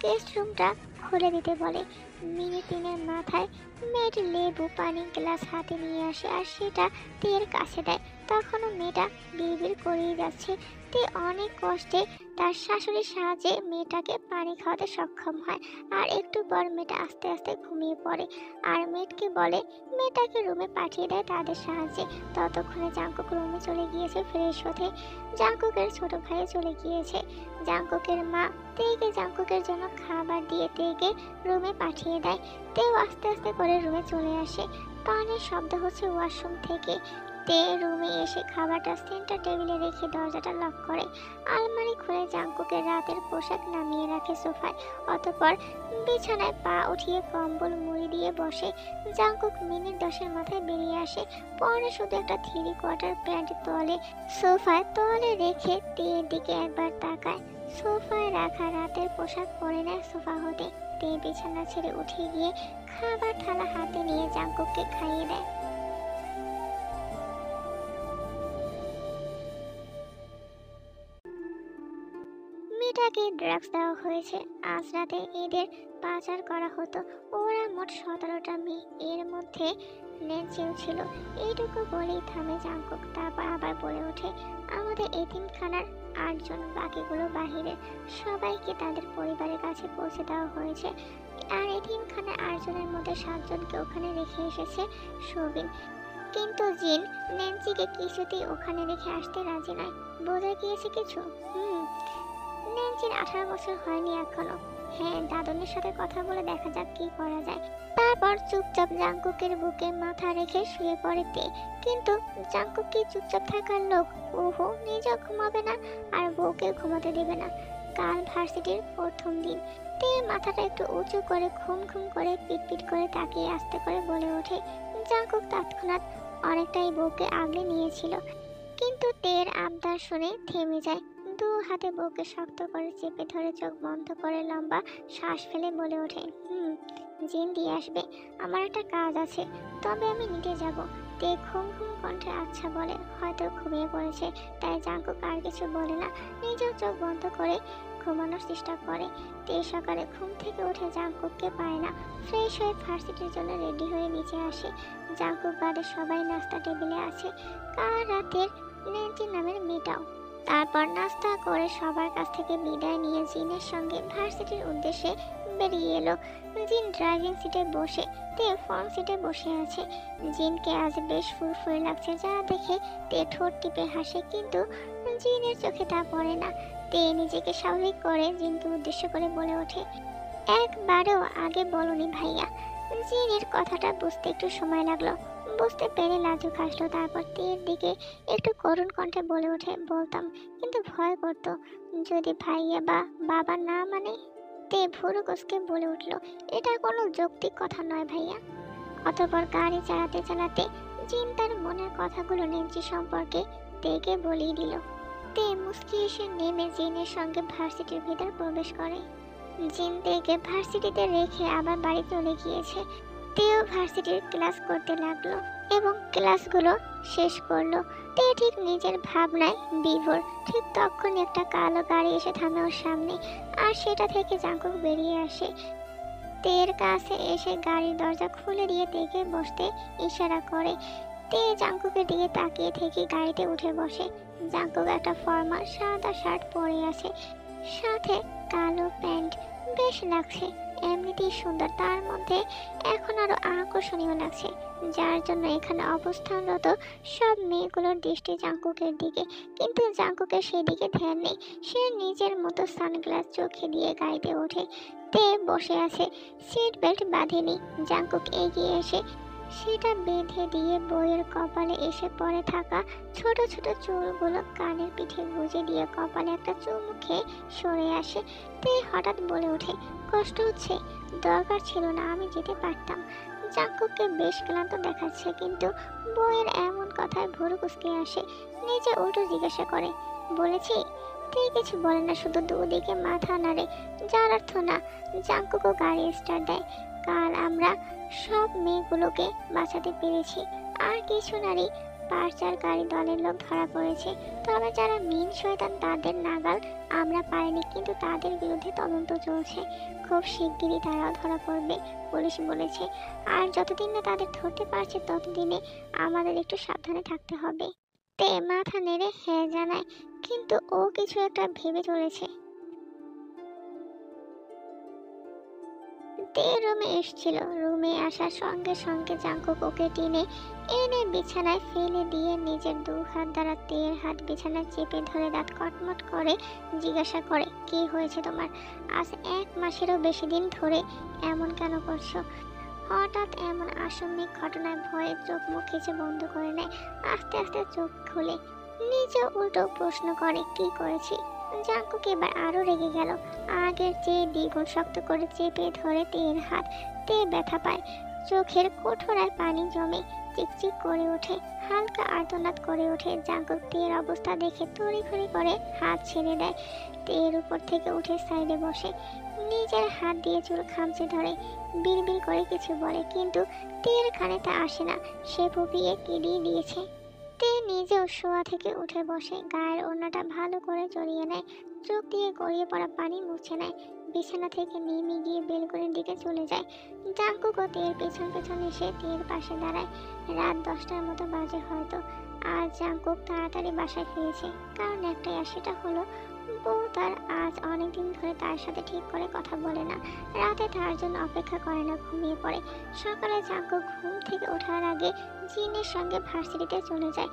Speaker 1: গেস্ট রুমটা খুলে দিতে বলে। মিনিট 3-এর মাথায় মেয়েট লেবু পানি গ্লাস হাতে নিয়ে আসে আর সেটা তের কাছে দেয়। তখনও মেয়েটা বিড়বিড় করেই যাচ্ছে। তে অনেক কষ্টে তার শাশুড়ির সাহায্যে মেয়েটাকে পানি খাওয়াতে সক্ষম হয়। আর একটু পর মেয়েটা আস্তে আস্তে ঘুমিয়ে পড়ে আর মেয়েটকে বলে মেয়েটাকে রুমে পাঠিয়ে দেয় তাদের সাহায্যে। ততক্ষণে জাঙ্কুক রুমে চলে গিয়েছে ফ্রেশ হতে। জাঙ্কুকের ছোট ভাই চলে গিয়েছে। জাঙ্কুকের মা তেকে জাঙ্কুকের জন্য খাবার দিয়ে তেকে রুমে পাঠিয়ে দেয়। তেও আস্তে আস্তে করে রুমে চলে আসে। পানির শব্দ হচ্ছে ওয়াশরুম থেকে। তে রুমে এসে খাবারটা সেন্টার টেবিলে রেখে দরজাটা লক করে। আলমারি খুলে জাঙ্কুকের রাতের পোশাক নামিয়ে রাখে সোফায়। অতঃপর বিছানায় পা উঠিয়ে কম্বল মুড়ি দিয়ে বসে। জাঙ্কুক মিনিট 10-এর মাথায় বেরিয়ে আসে। পরে শুধু একটা 3/4 প্যান্ট তোয়ালে সোফায় তোয়ালে রেখে তের দিকে একবার তাকায়। সোফায় রাখা রাতের পোশাক পরে নেয় সোফা হতে। তে বিছানা ছেড়ে উঠে গিয়ে খাবার থালা হাতে নিয়ে জাঙ্কুককে খাইয়ে দেয়। মেয়েটাকে ড্রাগস দেওয়া হয়েছে। আজ রাতে এদের পাচার করা হতো। ওরা মোট 17টা মেয়ে, এর মধ্যে ন্যান্সিও ছিল। এইটুকু বলেই থামে জাঙ্কুক। তারপর আবার বলে ওঠে, আমাদের এতিমখানার 8 জন, বাকিগুলো বাহিরের। সবাইকে তাদের পরিবারের কাছে পৌঁছে দেওয়া হয়েছে। আর এতিমখানার 8 জনের মধ্যে 7 জনকে ওখানে রেখে এসেছে সবিন। কিন্তু জিন ন্যান্সিকে কিছুতেই ওখানে রেখে আসতে রাজি নয়। বোঝা গিয়েছে কিছু? ন্যান্সির 18 বছর হয়নি এখনো। হ্যাঁ, দাদনের সাথে কথা বলে দেখা যাক কি করা যায়। তারপর চুপচাপ জাঙ্কুকের বুকে মাথা রেখে শুয়ে পড়ে তে। কিন্তু জাঙ্কুক কি চুপচাপ থাকার লোক? ওহো, নিজেও ঘুমাবে না আর বউকে ঘুমাতে দেবে না। কাল ভার্সিটির প্রথম দিন। তে মাথাটা একটু উঁচু করে ঘুম ঘুম করে পিটপিট করে তাকিয়ে আস্তে করে বলে ওঠে। জাঙ্কুক তৎক্ষণাৎ অনেকটাই বউকে আগলে নিয়েছিল, কিন্তু তের আবদার শুনে থেমে যায়। দু হাতে বউকে শক্ত করে চেপে ধরে চোখ বন্ধ করে লম্বা শ্বাস ফেলে বলে ওঠে, জিন দিয়ে আসবে, আমার একটা কাজ আছে, তবে আমি নিতে যাব। তে ঘুম ঘুম কণ্ঠে আচ্ছা বলে। হয়তো ঘুমিয়ে পড়েছে, তাই জাঙ্কুক আর কিছু বলে না, নিজেও চোখ বন্ধ করে ঘুমানোর চেষ্টা করে। তে সকালে ঘুম থেকে উঠে জাঙ্কুককে পায় না। ফ্রেশ হয়ে ভার্সিটির জন্য রেডি হয়ে নিচে আসে। জাঙ্কুক বাদে সবাই নাস্তা টেবিলে আছে, কাল রাতের ন্যান্সি নামের মেয়েটাও। তারপর নাস্তা করে সবার কাছ থেকে বিদায় নিয়ে জিনের সঙ্গে ভার্সিটির উদ্দেশ্যে বেরিয়ে এলো। জিন ড্রাইভিং সিটে বসে, তে ফ্রন্ট সিটে বসে আছে। জিনকে আজ বেশ ফুরফুরে লাগছে, যা দেখে তে ঠোঁট টিপে হাসে, কিন্তু জিনের চোখে তা পড়ে না। তে নিজেকে স্বাভাবিক করে জিনকে উদ্দেশ্য করে বলে ওঠে, একবারও আগে বলনি ভাইয়া। জিনের কথাটা বুঝতে একটু সময় লাগলো। বুঝতে পেরে লাজুক হাসলো। তারপর তের দিকে একটু করুণ কণ্ঠে বলে ওঠে, বলতাম কিন্তু ভয় করতো যদি ভাইয়া বা বাবা না মানে। তে ভুরু কুঁচকে বলে উঠল, এটা কোনো যৌক্তিক কথা নয় ভাইয়া। অতঃপর গাড়ি চালাতে চালাতে জিন তার মনের কথাগুলো নেন্সি সম্পর্কে তেকে বলিয়ে দিল। তে মুস্কি এসে নেমে জিনের সঙ্গে ভার্সিটির ভিতর প্রবেশ করে। জিন তেকে ভার্সিটিতে রেখে আবার বাড়ি চলে গিয়েছে। তেও ভার্সিটির ক্লাস করতে লাগলো এবং ক্লাসগুলো শেষ করলো। তে ঠিক নিজের ভাবনায় বিভোর। ঠিক তখনই একটা কালো গাড়ি এসে থামে ওর সামনে, আর সেটা থেকে জাঙ্কুক বেরিয়ে আসে। তের কাছে এসে গাড়ির দরজা খুলে দিয়ে তেকে বসতে ইশারা করে। তে জাঙ্কুকের দিকে তাকিয়ে থেকে গাড়িতে উঠে বসে। জাঙ্কুক একটা ফর্মাল সাদা শার্ট পরে আছে, সাথে কালো প্যান্ট। বেশ লাগছে, এমনিতেই সুন্দর, তার মধ্যে এখন আরো আকর্ষণীয় লাগছে, যার জন্য এখানে অবস্থানরত সব মেয়েগুলোর দৃষ্টি জাঙ্কুকের দিকে। কিন্তু জাঙ্কুকের সেদিকে ধ্যান নেই। সে নিজের মতো সানগ্লাস চোখে দিয়ে গাড়িতে ওঠে। তে বসে আছে, সিট বেল্ট বাঁধেনি। জাঙ্কুক এগিয়ে এসে সেটা বেঁধে দিয়ে বইয়ের কপালে এসে পড়ে থাকা ছোট ছোট চুলগুলো কানের পিঠে গুঁজে দিয়ে কপালে একটা চুমু খেয়ে সরে আসে। তে হঠাৎ বলে ওঠে, কষ্ট হচ্ছে? দরকার ছিল না, আমি যেতে পারতাম। জাঙ্কুককে বেশ ক্লান্ত দেখাচ্ছে, কিন্তু বইয়ের এমন কথায় ভুরু কুঁচকে আসে। নিজে উল্টো জিজ্ঞাসা করে, বলেছি? তে কিছু বলে না, শুধু দুদিকে মাথা নাড়ে, যার অর্থ না। জাঙ্কুকও গাড়ি স্টার্ট দেয়। কাল আমরা সব মেয়েগুলোকে বাঁচাতে পেরেছি, আর কিছু নারী পাচারকারী দলের লোক ধরা পড়েছে। তবে যারা মিন শয়তান তাদের নাগাল আমরা পাইনি, কিন্তু তাদের বিরুদ্ধে তদন্ত চলছে। খুব শিগগিরই তারাও ধরা পড়বে, পুলিশ বলেছে। আর যতদিন না তাদের ধরতে পারছে ততদিনে আমাদের একটু সাবধানে থাকতে হবে। তে মাথা নেড়ে হ্যাঁ জানায়, কিন্তু ও কিছু একটা ভেবে চলেছে। তে রুমে এসেছিল। রুমে আসার সঙ্গে সঙ্গে জাঙ্কুক ওকে টেনে এনে বিছানায় ফেলে দিয়ে নিজের দু হাত দ্বারা তের হাত বিছানায় চেপে ধরে দাঁত কটমট করে জিজ্ঞাসা করে, কি হয়েছে তোমার? আজ 1 মাসেরও বেশি দিন ধরে এমন কেন করছো? হঠাৎ এমন আকস্মিক ঘটনায় ভয়ে চোখ মুখ খিচে বন্ধ করে নেয়। আস্তে আস্তে চোখ খুলে নিজে উল্টো প্রশ্ন করে, কি করেছি? জাঙ্কুক এবার আরো রেগে গেল। আগের চেয়ে দ্বিগুণ শক্ত করে চেপে ধরে তের হাত। তে ব্যথা পায়, চোখের কোঠরায় পানি জমে, চিকচিক করে ওঠে, হালকা আর্তনাদ করে ওঠে। জাঙ্কুক তের অবস্থা দেখে তড়িঘড়ি করে হাত ছেড়ে দেয়। তের উপর থেকে উঠে সাইডে বসে, নিজের হাত দিয়ে চুল খামচে ধরে, বিড়বিড় করে কিছু বলে, কিন্তু তের কানে তা আসে না। সে ফুপিয়ে কেঁদিয়ে দিয়েছে। তে নিজেও শোয়া থেকে উঠে বসে, গায়ের ওড়নাটা ভালো করে জড়িয়ে নেয়, চোখ দিয়ে গড়িয়ে পড়া পানি মুছে নেয়। বিছানা থেকে নেমে গিয়ে বেলকনির দিকে চলে যায়। জাঙ্কুকও তের পেছন পেছন এসে তের পাশে দাঁড়ায়। রাত 10টার মতো বাজে হয়তো। আর জাঙ্কুক তাড়াতাড়ি বাসায় ফিরেছে, কারণ একটাই, আর সেটা হলো বউ তার আজ অনেকদিন ধরে তার সাথে ঠিক করে কথা বলে না, রাতে তার জন্য অপেক্ষা করে না, ঘুমিয়ে পড়ে। সকালে জাঙ্কুক ঘুম থেকে ওঠার আগে জিনের সঙ্গে ভার্সিটিতে চলে যায়।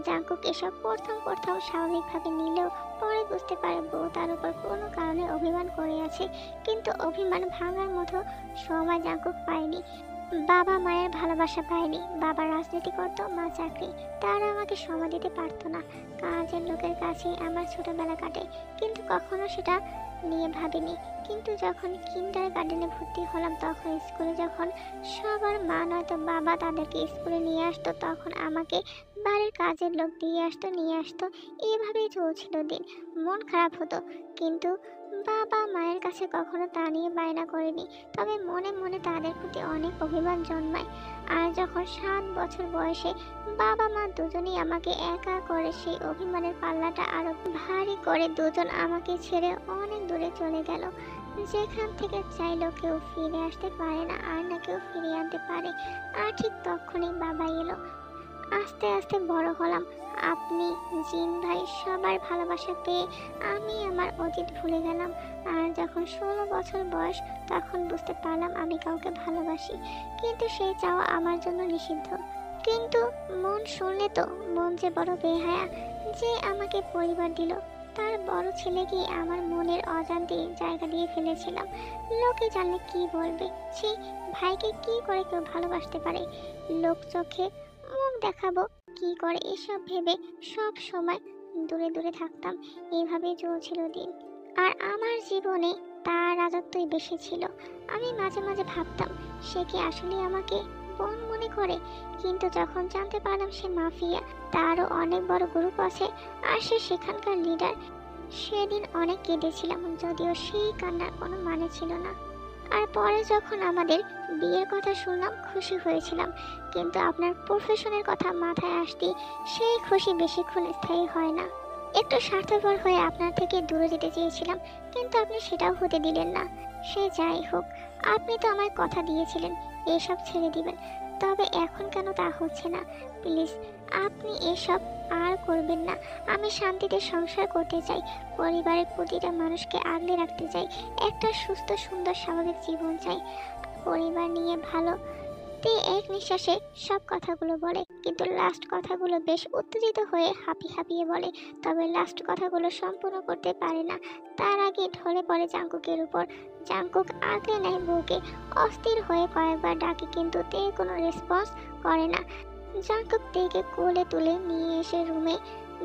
Speaker 1: জাঙ্কুক এসব প্রথম প্রথম স্বাভাবিকভাবে নিলেও পরে বুঝতে পারে বউ তার উপর কোনো কারণে অভিমান করে আছে। কিন্তু অভিমান ভাঙার মতো সময় জাঙ্কুক পায়নি। বাবা মায়ের ভালোবাসা পায়নি। বাবা রাজনীতি করতো, মা চাকরি। তারা আমাকে সময় দিতে পারতো না। কাজের লোকের কাছেই আমার ছোটবেলা কাটে, কিন্তু কখনো সেটা নিয়ে ভাবিনি। কিন্তু যখন কিন্ডার গার্ডেনে ভর্তি হলাম, তখন স্কুলে যখন সবার মা নয়তো বাবা তাদেরকে স্কুলে নিয়ে আসতো, তখন আমাকে বাড়ির কাজের লোক দিয়ে আসতো, নিয়ে আসতো। এভাবেই চলছিল দিন। মন খারাপ হতো, কিন্তু বাবা মায়ের কাছে কখনো তা নিয়ে বায়না করিনি। তবে মনে মনে তাদের প্রতি অনেক অভিমান জন্মায়। আর যখন 7 বছর বয়সে বাবা মা দুজনেই আমাকে একা করে, সেই অভিমানের পাল্লাটা আরো ভারী করে দুজন আমাকে ছেড়ে অনেক দূরে চলে গেল, যেখান থেকে চাইলেও কেউ ফিরে আসতে পারে না, আর না কেউ ফিরিয়ে আনতে পারে। আর ঠিক তখনই বাবা এলো। আস্তে আস্তে বড় হলাম। আপনি, জিন ভাই, সবার ভালোবাসা পেয়ে আমি আমার অতীত ভুলে গেলাম। আর যখন 16 বছর বয়স, তখন বুঝতে পারলাম আমি কাউকে ভালোবাসি, কিন্তু সেই চাওয়া আমার জন্য নিষিদ্ধ। কিন্তু মন শুনলে তো, মন যে বড় বেহায়া, যে আমাকে পরিবার দিল, তার বড় ছেলেকে আমার মনের অজান্তে জায়গা দিয়ে ফেলেছিলাম। লোকে জানলে কি বলবে? সে ভাইকে কি করে কেউ ভালোবাসতে পারে? লোক চোখে দেখাবো কি করে এসব ভেবে সব সময় দূরে দূরে থাকতাম। এইভাবেই চলছিল দিন। আর আমার জীবনে তার রাজত্বই বেশি ছিল। আমি মাঝে মাঝে ভাবতাম সে কি আসলে আমাকে বোন মনে করে, কিন্তু যখন জানতে পারলাম সে মাফিয়া, তারও অনেক বড় গ্রুপ আছে আর সে সেখানকার লিডার, সেদিন অনেক কেঁদেছিলাম, যদিও সেই কান্নার কোনো মানে ছিল না। আর পরে যখন আমাদের বিয়ের কথা শুনলাম খুশি হয়েছিলাম, কিন্তু আপনার প্রফেশনের কথা মাথায় আসতেই সেই খুশি বেশিক্ষণ স্থায়ী হয় না। একটু স্বার্থপর হয়ে আপনার থেকে দূরে যেতে চেয়েছিলাম, কিন্তু আপনি সেটাও হতে দিলেন না। সে যাই হোক, আপনি তো আমায় কথা দিয়েছিলেন এসব ছেড়ে দিবেন, তবে এখন কেন তা হচ্ছে না? প্লিজ আপনি এসব আর করবেন না। আমি শান্তিতে সংসার করতে চাই, পরিবারের প্রতিটা মানুষকে আগলে রাখতে চাই, একটা সুস্থ সুন্দর স্বাভাবিক জীবন চাই, পরিবার নিয়ে ভালো। তে এক নিঃশ্বাসে সব কথাগুলো বলে, কিন্তু লাস্ট কথাগুলো বেশ উত্তেজিত হয়ে হাঁপিয়ে বলে, তবে লাস্ট কথাগুলো সম্পূর্ণ করতে পারে না। তার আগে ঢলে পড়ে জাঙ্কুকের উপর। জাঙ্কুক আগলে নেয় বউকে, অস্থির হয়ে কয়েকবার ডাকে, কিন্তু তে কোনো রেসপন্স করে না। জাঙ্কুক তেকে কোলে তুলে নিয়ে এসে রুমে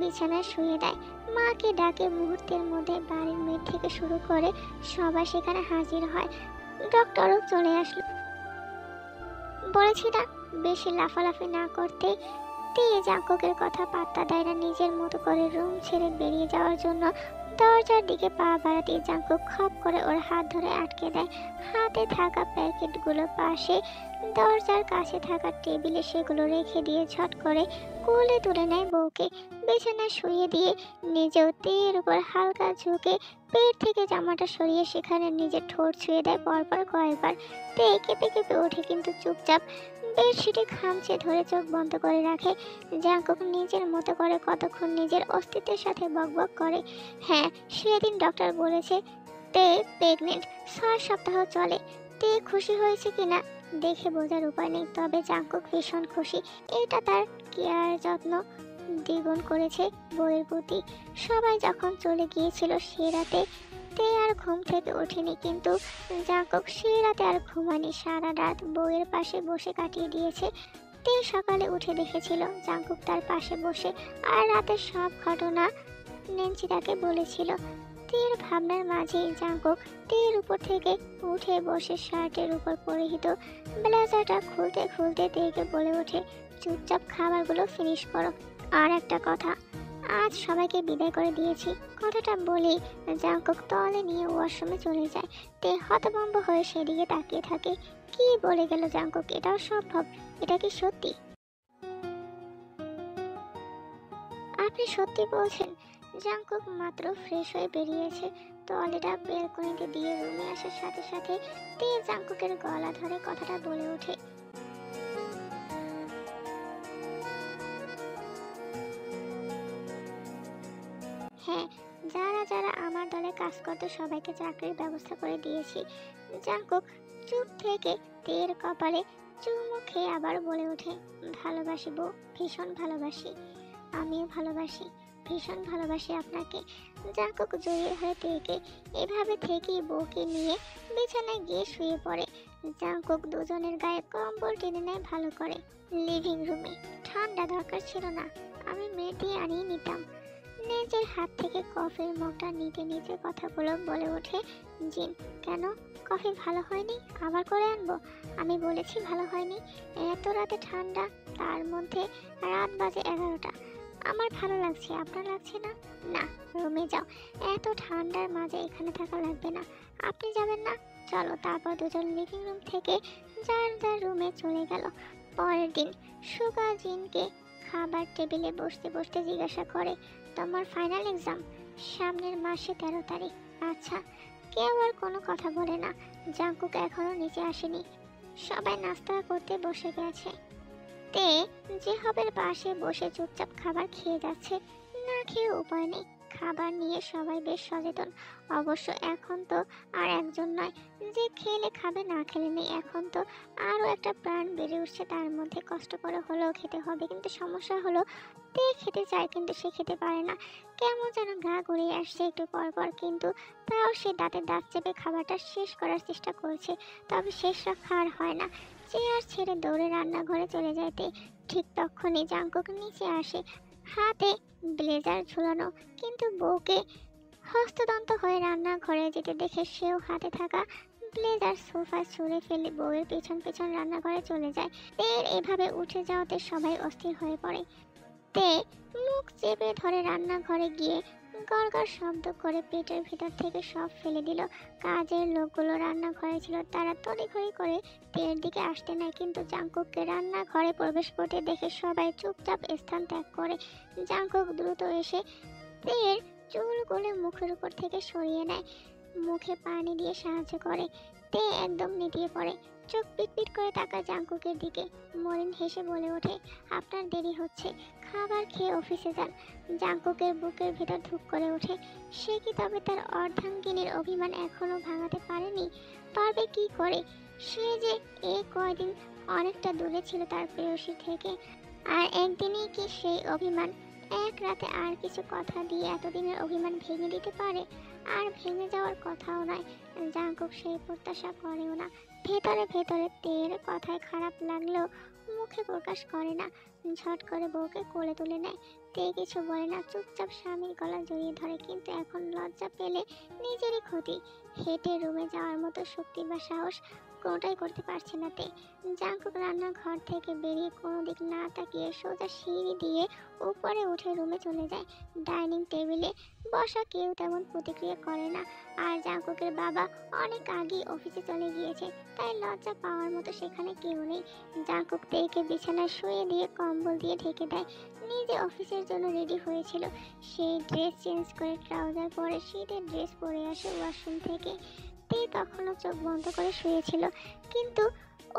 Speaker 1: বিছানায় শুয়ে দেয়। মাকে ডাকে, মুহূর্তের মধ্যে বাড়ির মেয়ে থেকে শুরু করে সবাই সেখানে হাজির হয়। ডক্টরও চলে আসলো। বলেছি না বেশি লাফালাফি না করতে। তে জাঙ্কুকের কথা পাত্তা দেয় না, নিজের মতো করে রুম ছেড়ে বেরিয়ে যাওয়ার জন্য দরজার দিকে পা বাড়াতেই জাঙ্কুক খপ করে ওর হাত ধরে আটকে দেয়। হাতে থাকা প্যাকেটগুলো পাশে দরজার কাছে থাকা টেবিলে সেগুলো রেখে দিয়ে ঝট করে কোলে তুলে নেয় বউকে, বিছানায় শুয়ে দিয়ে নিজেও তের উপর হালকা ঝুঁকে পেট থেকে জামাটা সরিয়ে সেখানে নিজের ঠোঁট ছুঁয়ে দেয় পরপর কয়েকবার। তে কেঁপে কেঁপে ওঠে, কিন্তু চুপচাপ বেডশিটে খামচে ধরে চোখ বন্ধ করে রাখে। জাঙ্কুক নিজের মতো করে কতক্ষণ নিজের অস্তিত্বের সাথে বকবক করে। হ্যাঁ, সেদিন ডক্টর বলেছে তে প্রেগনেন্ট, 6 সপ্তাহ চলে। তে খুশি হয়েছে কিনা দেখে বোঝার উপায় নেই, তবে জাঙ্কুক ভীষণ খুশি। এটা তার কেয়ার যত্ন দ্বিগুণ করেছে বউয়ের প্রতি। সবাই যখন চলে গিয়েছিল সে রাতে তে আর ঘুম থেকে ওঠেনি, কিন্তু জাঙ্কুক সে রাতে আর ঘুমায়নি, সারা রাত বউয়ের পাশে বসে কাটিয়ে দিয়েছে। তে সকালে উঠে দেখেছিল জাঙ্কুক তার পাশে বসে, আর রাতের সব ঘটনা নেন্সি তাকে বলেছিল। তের ভাবনার মাঝেই জাঙ্কুক তের উপর থেকে উঠে বসে শার্টের উপর পরিহিত ব্লেজারটা খুলতে খুলতে তেকে বলে ওঠে, চুপচাপ খাবারগুলো ফিনিশ করো। আর একটা কথা, আজ সবাইকে বিদায় করে দিয়েছি, কথাটা বলেই জাঙ্কুক তলে নিয়ে ওয়াশরুমে চলে যায়। তে হতভম্ব হয়ে সেদিকে তাকিয়ে থাকে। কি বলে গেল জাঙ্কুক? এটাও সম্ভব? এটা কি সত্যি? আপনি সত্যি বলছেন? জাঙ্কুক মাত্র ফ্রেশ হয়ে বেরিয়েছে, টয়লেটটা বেলকনিতে দিয়ে রুমে আসার সাথে সাথে তে জাঙ্কুকের গলা ধরে কথাটা বলে ওঠে, হ্যাঁ, যারা যারা আমার দলে কাজ করতো সবাইকে চাকরির ব্যবস্থা করে দিয়েছি। জাঙ্কুক চুপ থেকে তের কপালে চুমু খেয়ে আবার বলে ওঠে, ভালোবাসি বউ, ভীষণ ভালোবাসি। আমিও ভালোবাসি, ভীষণ ভালোবাসি আপনাকে। জাঙ্কুক জড়িয়ে হয়ে তেকে এভাবে থেকেই বউকে নিয়ে বিছানায় গিয়ে শুয়ে পড়ে। জাঙ্কুক দুজনের গায়ে কম্বল টেনে নেয় ভালো করে। লিভিং রুমে ঠান্ডা দরকার ছিল না, আমি মেয়ে দিয়ে আনিয়ে নিতাম। নিজের হাত থেকে কফির মগটা নিতে নিতে কথাগুলো বলে ওঠে জিন, কেন কফি ভালো হয়নি? আবার করে আনবো? আমি বলেছি ভালো হয়নি। এত রাতে ঠান্ডা, তার মধ্যে রাত বাজে 11টা। আমার ভালো লাগছে, আপনার লাগছে না? না, রুমে যাও, এত ঠান্ডার মাঝে এখানে থাকা লাগবে না। আপনি যাবেন না? চলো। তারপর দুজন লিভিং রুম থেকে যার যার রুমে চলে গেল। পরের দিন সুগা জিনকে খাবার টেবিলে বসতে বসতে জিজ্ঞাসা করে, তোমার ফাইনাল এক্সাম সামনের মাসে 13 তারিখ। আচ্ছা। কেউ আর কোনো কথা বলে না। জাঙ্কুক এখনো নিচে আসেনি, সবাই নাস্তা করতে বসে গেছে। তে যে হবের পাশে বসে চুপচাপ খাবার খেয়ে যাচ্ছে, না খেয়ে উপায় নেই। খাবার নিয়ে সবাই বেশ সচেতন। অবশ্য এখন তো আর একজন নয় যে খেলে খাবে, না খেলে নেই। এখন তো আরও একটা প্রাণ বেড়ে উঠছে, তার মধ্যে কষ্ট করে হলেও খেতে হবে। কিন্তু সমস্যা হলো তে খেতে চায়, কিন্তু সে খেতে পারে না। কেমন যেন গা গড়িয়ে আসছে একটু পর পর, কিন্তু তাও সে দাঁতে দাঁত চেপে খাবারটা শেষ করার চেষ্টা করছে, তবে শেষ রক্ষা আর হয় না। চেয়ার ছেড়ে দৌড়ে রান্নাঘরে চলে যায় তে। ঠিক তখনই জাংকুক নিচে আসে, হাতে ব্লেজার ঝুলানো, কিন্তু বউকে হস্তদন্ত হয়ে রান্নাঘরে যেতে দেখে সেও হাতে থাকা ব্লেজার সোফায় ছুঁড়ে ফেলে বউয়ের পেছন পেছন রান্নাঘরে চলে যায়। তের এভাবে উঠে যাওয়াতে সবাই অস্থির হয়ে পড়ে। তে মুখ চেপে ধরে রান্নাঘরে গিয়ে গড়গড় শব্দ করে পেটের ভিতর থেকে সব ফেলে দিল। কাজের লোকগুলো রান্নাঘরে ছিল, তারা তড়িঘড়ি করে তের দিকে আসতে নেয়, কিন্তু জাংকুককে রান্নাঘরে প্রবেশ করতে দেখে সবাই চুপচাপ স্থান ত্যাগ করে। জাংকুক দ্রুত এসে তের চুলগুলো মুখের উপর থেকে সরিয়ে নেয়, মুখে পানি দিয়ে সাহায্য করে। তে একদম নেতিয়ে পড়ে, চোখ পিটপিট করে তাকায় জাংকুকের দিকে। মরিন হেসে বলে ওঠে, আপনার দেরি হচ্ছে, খাবার খেয়ে অফিসে যান। জাংকুকের বুকের ভেতর ধুক করে ওঠে। সে কি তবে তার অর্ধাঙ্গিনীর অভিমান এখনো ভাঙাতে পারেনি? পারবে কি করে? সে যে কয়দিন অনেকটা দূরে ছিল তার প্রেয়সী থেকে, আর একদিনেই কি সেই অভিমান, এক রাতে আর কিছু কথা দিয়ে এতদিনের অভিমান ভেঙে দিতে পারে? আর ভেঙে যাওয়ার কথাও নয়, জাংকুক সেই প্রত্যাশা করেও না। ভেতরে ভেতরে তের কথায় খারাপ লাগলেও মুখে প্রকাশ করে না। ঝট করে বউকে কোলে তুলে নেয়। তে কিছু বলে না, চুপচাপ স্বামীর গলা জড়িয়ে ধরে, কিন্তু এখন লজ্জা পেলে নিজেরই ক্ষতি। হেঁটে রুমে যাওয়ার মতো শক্তি বা সাহস কোনোটাই করতে পারছে না তে। জাংকুক রান্নাঘর থেকে বেরিয়ে কোনো দিক না তাকিয়ে সোজা সিঁড়ি দিয়ে উপরে উঠে রুমে চলে যায়। ডাইনিং টেবিলে বসা কেউ তেমন প্রতিক্রিয়া করে না, আর জাংকুকের বাবা অনেক আগেই অফিসে চলে গিয়েছে, তাই লজ্জা পাওয়ার মতো সেখানে কেউ নেই। জাংকুক তেকে বিছানায় শুয়ে দিয়ে কম্বল দিয়ে ঢেকে দেয়। নিজে অফিসের জন্য রেডি হয়েছিল, সেই ড্রেস চেঞ্জ করে ট্রাউজার পরে শীতের ড্রেস পরে আসে ওয়াশরুম থেকে। তে তখনও চোখ বন্ধ করে শুয়েছিল, কিন্তু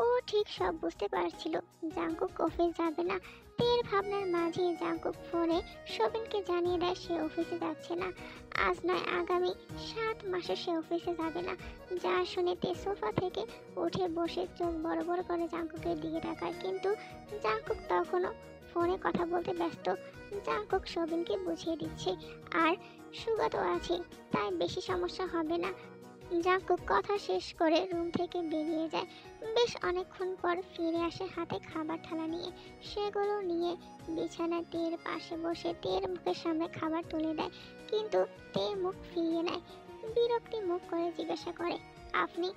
Speaker 1: ও ঠিক সব বুঝতে পারছিল জাংকুক অফিস যাবে না। তের ভাবনার মাঝে জাংকুক ফোনে শোবিনকে জানিয়ে দেয় সে অফিসে যাচ্ছে না। আজ নয়, আগামী 7 মাসে সে অফিসে যাবে না। যা শুনে তে সোফা থেকে উঠে বসে চোখ বড় বড় করে জাংকুকের দিকে তাকায়, কিন্তু জাংকুক তখনও ফোনে কথা বলতে ব্যস্ত। জাংকুক শোবিনকে বুঝিয়ে দিচ্ছে, আর সুগত আছে, তাই বেশি সমস্যা হবে না। জাংকুক কথা শেষ করে রুম থেকে বেরিয়ে যায়। বেশ অনেকক্ষণ পর ফিরে আসে হাতে খাবার থালা নিয়ে। সেগুলো নিয়ে বিছানায় তের পাশে বসে তের মুখের সামনে খাবার তুলে দেয়, কিন্তু তে মুখ ফিরিয়ে নেয়। বিরক্তি মুখ করে জিজ্ঞাসা করে, আপনি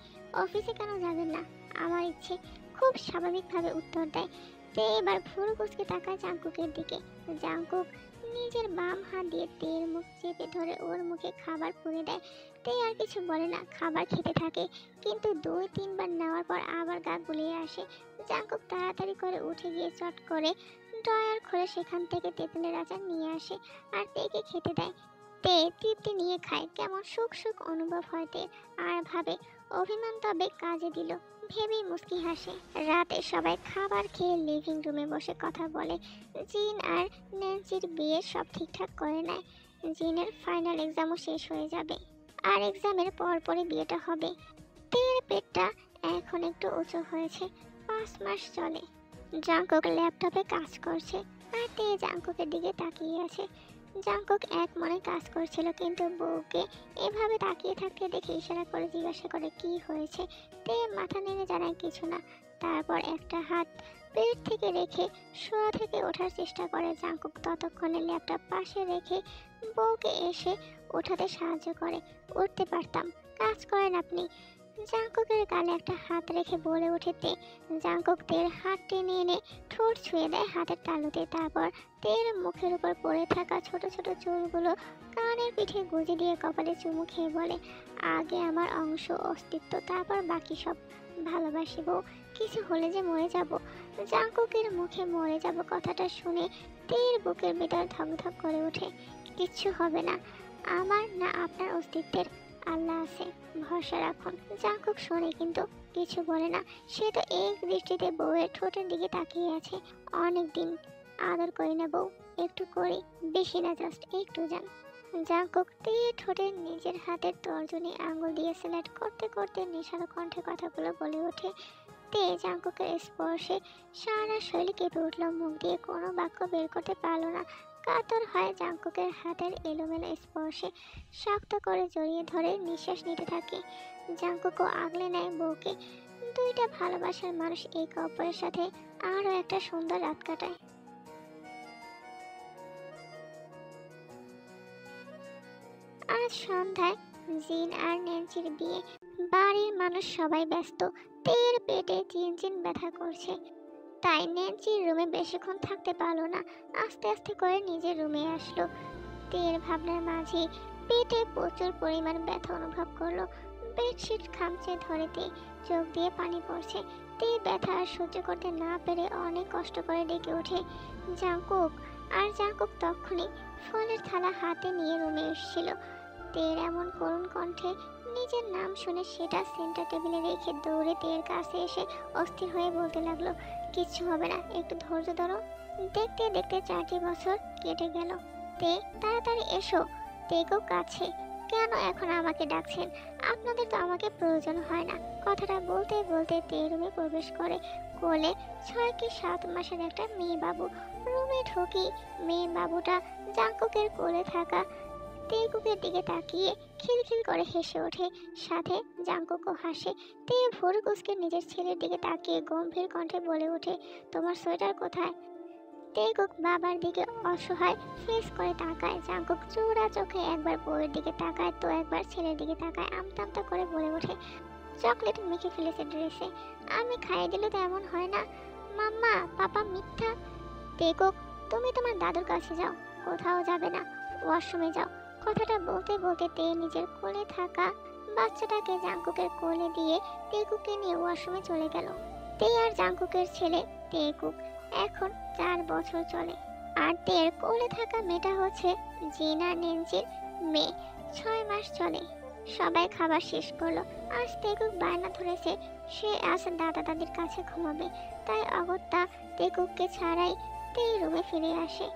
Speaker 1: অফিসে কেন যাবেন না? আমার ইচ্ছে, খুব স্বাভাবিকভাবে উত্তর দেয়। তে এবার ভুরু কুঁচকে তাকায় জাংকুকের দিকে। জাংকুক নিজের বাম হাত দিয়ে তের মুখ চেপে ধরে ওর মুখে খাবার পুরে দেয়। তে আর কিছু বলে না, খাবার খেতে থাকে, কিন্তু 2-3 বার নেওয়ার পর আবার গা গুলিয়ে আসে। জাংকুক তাড়াতাড়ি করে উঠে গিয়ে চট করে ড্রয়ার খুলে সেখান থেকে তেঁতুলের আচার নিয়ে আসে আর তেকে খেতে দেয়। তে তৃপ্তি নিয়ে খায়, কেমন সুখ সুখ অনুভব হয় তে, আর ভাবে অভিমান তবে কাজে দিল। ভেবেই মুচকি হাসে। রাতে সবাই খাবার খেয়ে লিভিং রুমে বসে কথা বলে। জিন আর ন্যান্সির বিয়ে সব ঠিকঠাক করে নেয়। জিনের ফাইনাল এক্সামও শেষ হয়ে যাবে, আর এক্সামের পরপরই বিয়েটা হবে। তের পেটটা এখন একটু উঁচু হয়েছে, 5 মাস চলে। জাংকুক ল্যাপটপে কাজ করছে, আর তে জাংকুকের দিকে তাকিয়ে আছে। জাংকুক এক মনে কাজ করছিল, কিন্তু বউকে এভাবে তাকিয়ে থাকতে দেখে ইশারা করে জিজ্ঞাসা করে কি হয়েছে। তে মাথা নেড়ে জানায় কিছু না। তারপর একটা হাত পেট থেকে রেখে শোয়া থেকে ওঠার চেষ্টা করে। জাংকুক ততক্ষণে ল্যাপটপ পাশে রেখে বউকে এসে ওঠাতে সাহায্য করে। উঠতে পারতাম, কাজ করেন আপনি। জাংকুকের গালে একটা হাত রেখে বলে ওঠে তে। জাংকুক তের হাত টেনে এনে ঠোঁট ছুঁয়ে দেয় হাতের তালুতে। তারপর তের মুখের উপর পড়ে থাকা ছোট ছোট চুলগুলো কানের পিঠে গুঁজে দিয়ে কপালে চুমু খেয়ে বলে, আগে আমার অংশ অস্তিত্ব, তারপর বাকি সব। ভালোবাসি বউ, কিছু হলে যে মরে যাব। জাংকুকের মুখে মরে যাব কথাটা শুনে তের বুকের ভিতর ধকধক করে ওঠে। কিচ্ছু হবে না, আমার না আপনার অস্তিত্বের আল্লাহ আছে, ভরসা রাখুন। জাংকুক শোনে কিন্তু কিছু বলে না। সে তো এক দৃষ্টিতে বউয়ের ঠোঁটের দিকে তাকিয়ে আছে। অনেক দিন আদর করি না বউ, একটু করি, বেশি না, জাস্ট একটু যান। জাংকুক তীর ঠোঁটে নিজের হাতের তর্জনী আঙুল দিয়ে সিলেক্ট করতে করতে নেশালো কণ্ঠে কথাগুলো বলে ওঠে। তে জাংকুকের স্পর্শে সারা শৈলী কেঁপে উঠল, মুখ দিয়ে কোনো বাক্য বের করতে পারল না। কাতর হয় জাংকুকের হাতের এলোমেলো স্পর্শে, শক্ত করে জড়িয়ে ধরে নিঃশ্বাস নিতে থাকে। জাংকুকও আগলে নেয় বউকে, দুইটা ভালোবাসার মানুষ একে অপরের সাথে আরো একটা সুন্দর রাত কাটায়। আজ সন্ধ্যায় জিন আর ন্যান্সির বিয়ে। বাড়ির মানুষ সবাই ব্যস্ত। তের পেটে চিনচিন ব্যথা করছে, তাই ন্যান্সির রুমে বেশিক্ষণ থাকতে পারলো না। আস্তে আস্তে করে নিজের রুমে আসলো। তের ভাবনার মাঝে পেটে প্রচুর পরিমাণ ব্যথা অনুভব করলো। বেডশিট খামচে ধরে তে, চোখ দিয়ে পানি পড়ছে। তে ব্যথা আর সহ্য করতে না পেরে অনেক কষ্ট করে ডেকে ওঠে, জাংকুক। আর জাংকুক তখনই ফলের থালা হাতে নিয়ে রুমে এসেছিল। তের এমন করুণ কণ্ঠে নিজের নাম শুনে সেটা সেন্টার টেবিলে রেখে দৌড়ে তের কাছে এসে অস্থির হয়ে বলতে লাগলো, কিচ্ছু হবে না, একটু ধৈর্য ধরো। দেখতে দেখতে 4টি বছর কেটে গেল। তে, তাড়াতাড়ি এসো। তেগো কাছে। কেন এখন আমাকে ডাকছেন? আপনাদের তো আমাকে প্রয়োজন হয় না। কথাটা বলতে বলতে তে রুমে প্রবেশ করে। কোলে 6 কি 7 মাসের একটা মেয়ে বাবু। রুমে ঢুকি মেয়ে বাবুটা জাংকুকের কোলে থাকা তেগুকের দিকে তাকিয়ে খিলখিল করে হেসে ওঠে। সাথে জাংকুকও হাসে। তে ভোর কুচকে নিজের ছেলের দিকে তাকিয়ে গম্ভীর কণ্ঠে বলে ওঠে, তোমার সোয়েটার কোথায়? তেগুক বাবার দিকে অসহায় ফেস করে তাকায়। জাংকুক চোরা চোখে একবার বউয়ের দিকে তাকায় তো একবার ছেলের দিকে তাকায়। আমতা আমতা করে বলে ওঠে, চকলেট মেখে ফেলেছে ড্রেসে, আমি খাইয়ে দিলে তো এমন হয় না। মাম্মা, পাপা মিথ্যা। তেগুক, তুমি তোমার দাদুর কাছে যাও, কোথাও যাবে না, ওয়াশরুমে যাও। কথাটা বলতে বলতে তে নিজের কোলে থাকা বাচ্চাটাকে জাংকুকের কোলে দিয়ে তেগুককে নিয়ে ওয়াশরুমে চলে গেল। তে আর জাংকুকের ছেলে তেগুক এখন 4 বছর চলে। আর তের কোলে থাকা মেয়েটা হচ্ছে জিনা নেনজির মেয়ে, 6 মাস চলে। সবাই খাবার শেষ করলো। আজ তেগুক বায়না ধরেছে সে আজ দাদা দাদির কাছে ঘুমাবে, তাই অগত্যা তেগুককে ছাড়াই তে রুমে ফিরে আসে।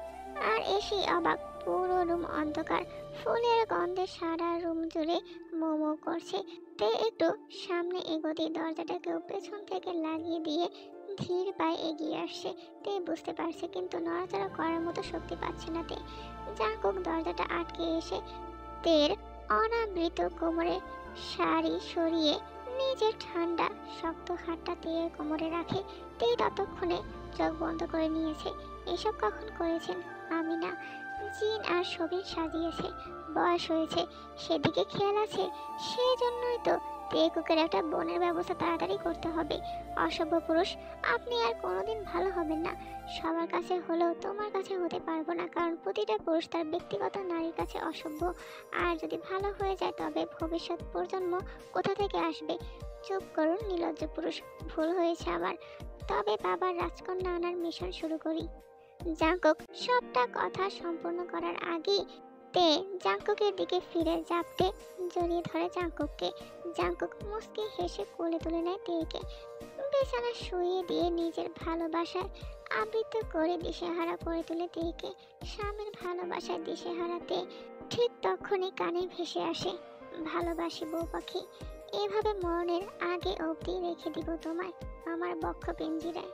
Speaker 1: আর এসেই অবাক, পুরো রুম অন্ধকার। ফুলের গন্ধে সারা রুম জুড়ে মোমো করছে। তে একটু সামনে এগোতেই দরজাটাকেও পেছন থেকে লাগিয়ে দিয়ে ধীর পায়ে এগিয়ে আসছে। তে বুঝতে পারছে কিন্তু নড়াচড়া করার মতো শক্তি পাচ্ছে না তে। জাংকুক দরজাটা আটকে এসে তের অনাবৃত কোমরে শাড়ি সরিয়ে নিজের ঠান্ডা শক্ত হাতটা তের কোমরে রাখে। তে ততক্ষণে চোখ বন্ধ করে নিয়েছে। এসব কখন করেছেন? আমি না, জিন আর সবিন সাজিয়েছে। বয়স হয়েছে, সেদিকে খেয়াল আছে। সেজন্যই তো তেকুকের একটা বোনের ব্যবস্থা তাড়াতাড়ি করতে হবে। অসভ্য পুরুষ, আপনি আর কোনোদিন ভালো হবেন না। সবার কাছে হলেও তোমার কাছে হতে পারবো না, কারণ প্রতিটা পুরুষ তার ব্যক্তিগত নারীর কাছে অসভ্য। আর যদি ভালো হয়ে যায় তবে ভবিষ্যৎ প্রজন্ম কোথা থেকে আসবে? চুপ করুন নির্লজ্জ পুরুষ, ভুল হয়েছে আমার। তবে বাবার রাজকন্যা আনার মিশন শুরু করি। জাংকুক সবটা কথা সম্পূর্ণ করার আগেই তে জাংকুকের দিকে ফিরে জাপটে জড়িয়ে ধরে জাংকুককে। জাংকুক মুচকি হেসে কোলে তুলে নেয় তেকে। বিছানা শুইয়ে দিয়ে নিজের ভালোবাসায় আবৃত করে দিশেহারা করে তুলে তেকে। স্বামীর ভালোবাসায় দিশেহারাতে ঠিক তখনই কানে ভেসে আসে, ভালোবাসি বউ পাখি, এভাবে মরণের আগে অবধি রেখে দিব তোমায় আমার বক্ষ পিঞ্জিরায়।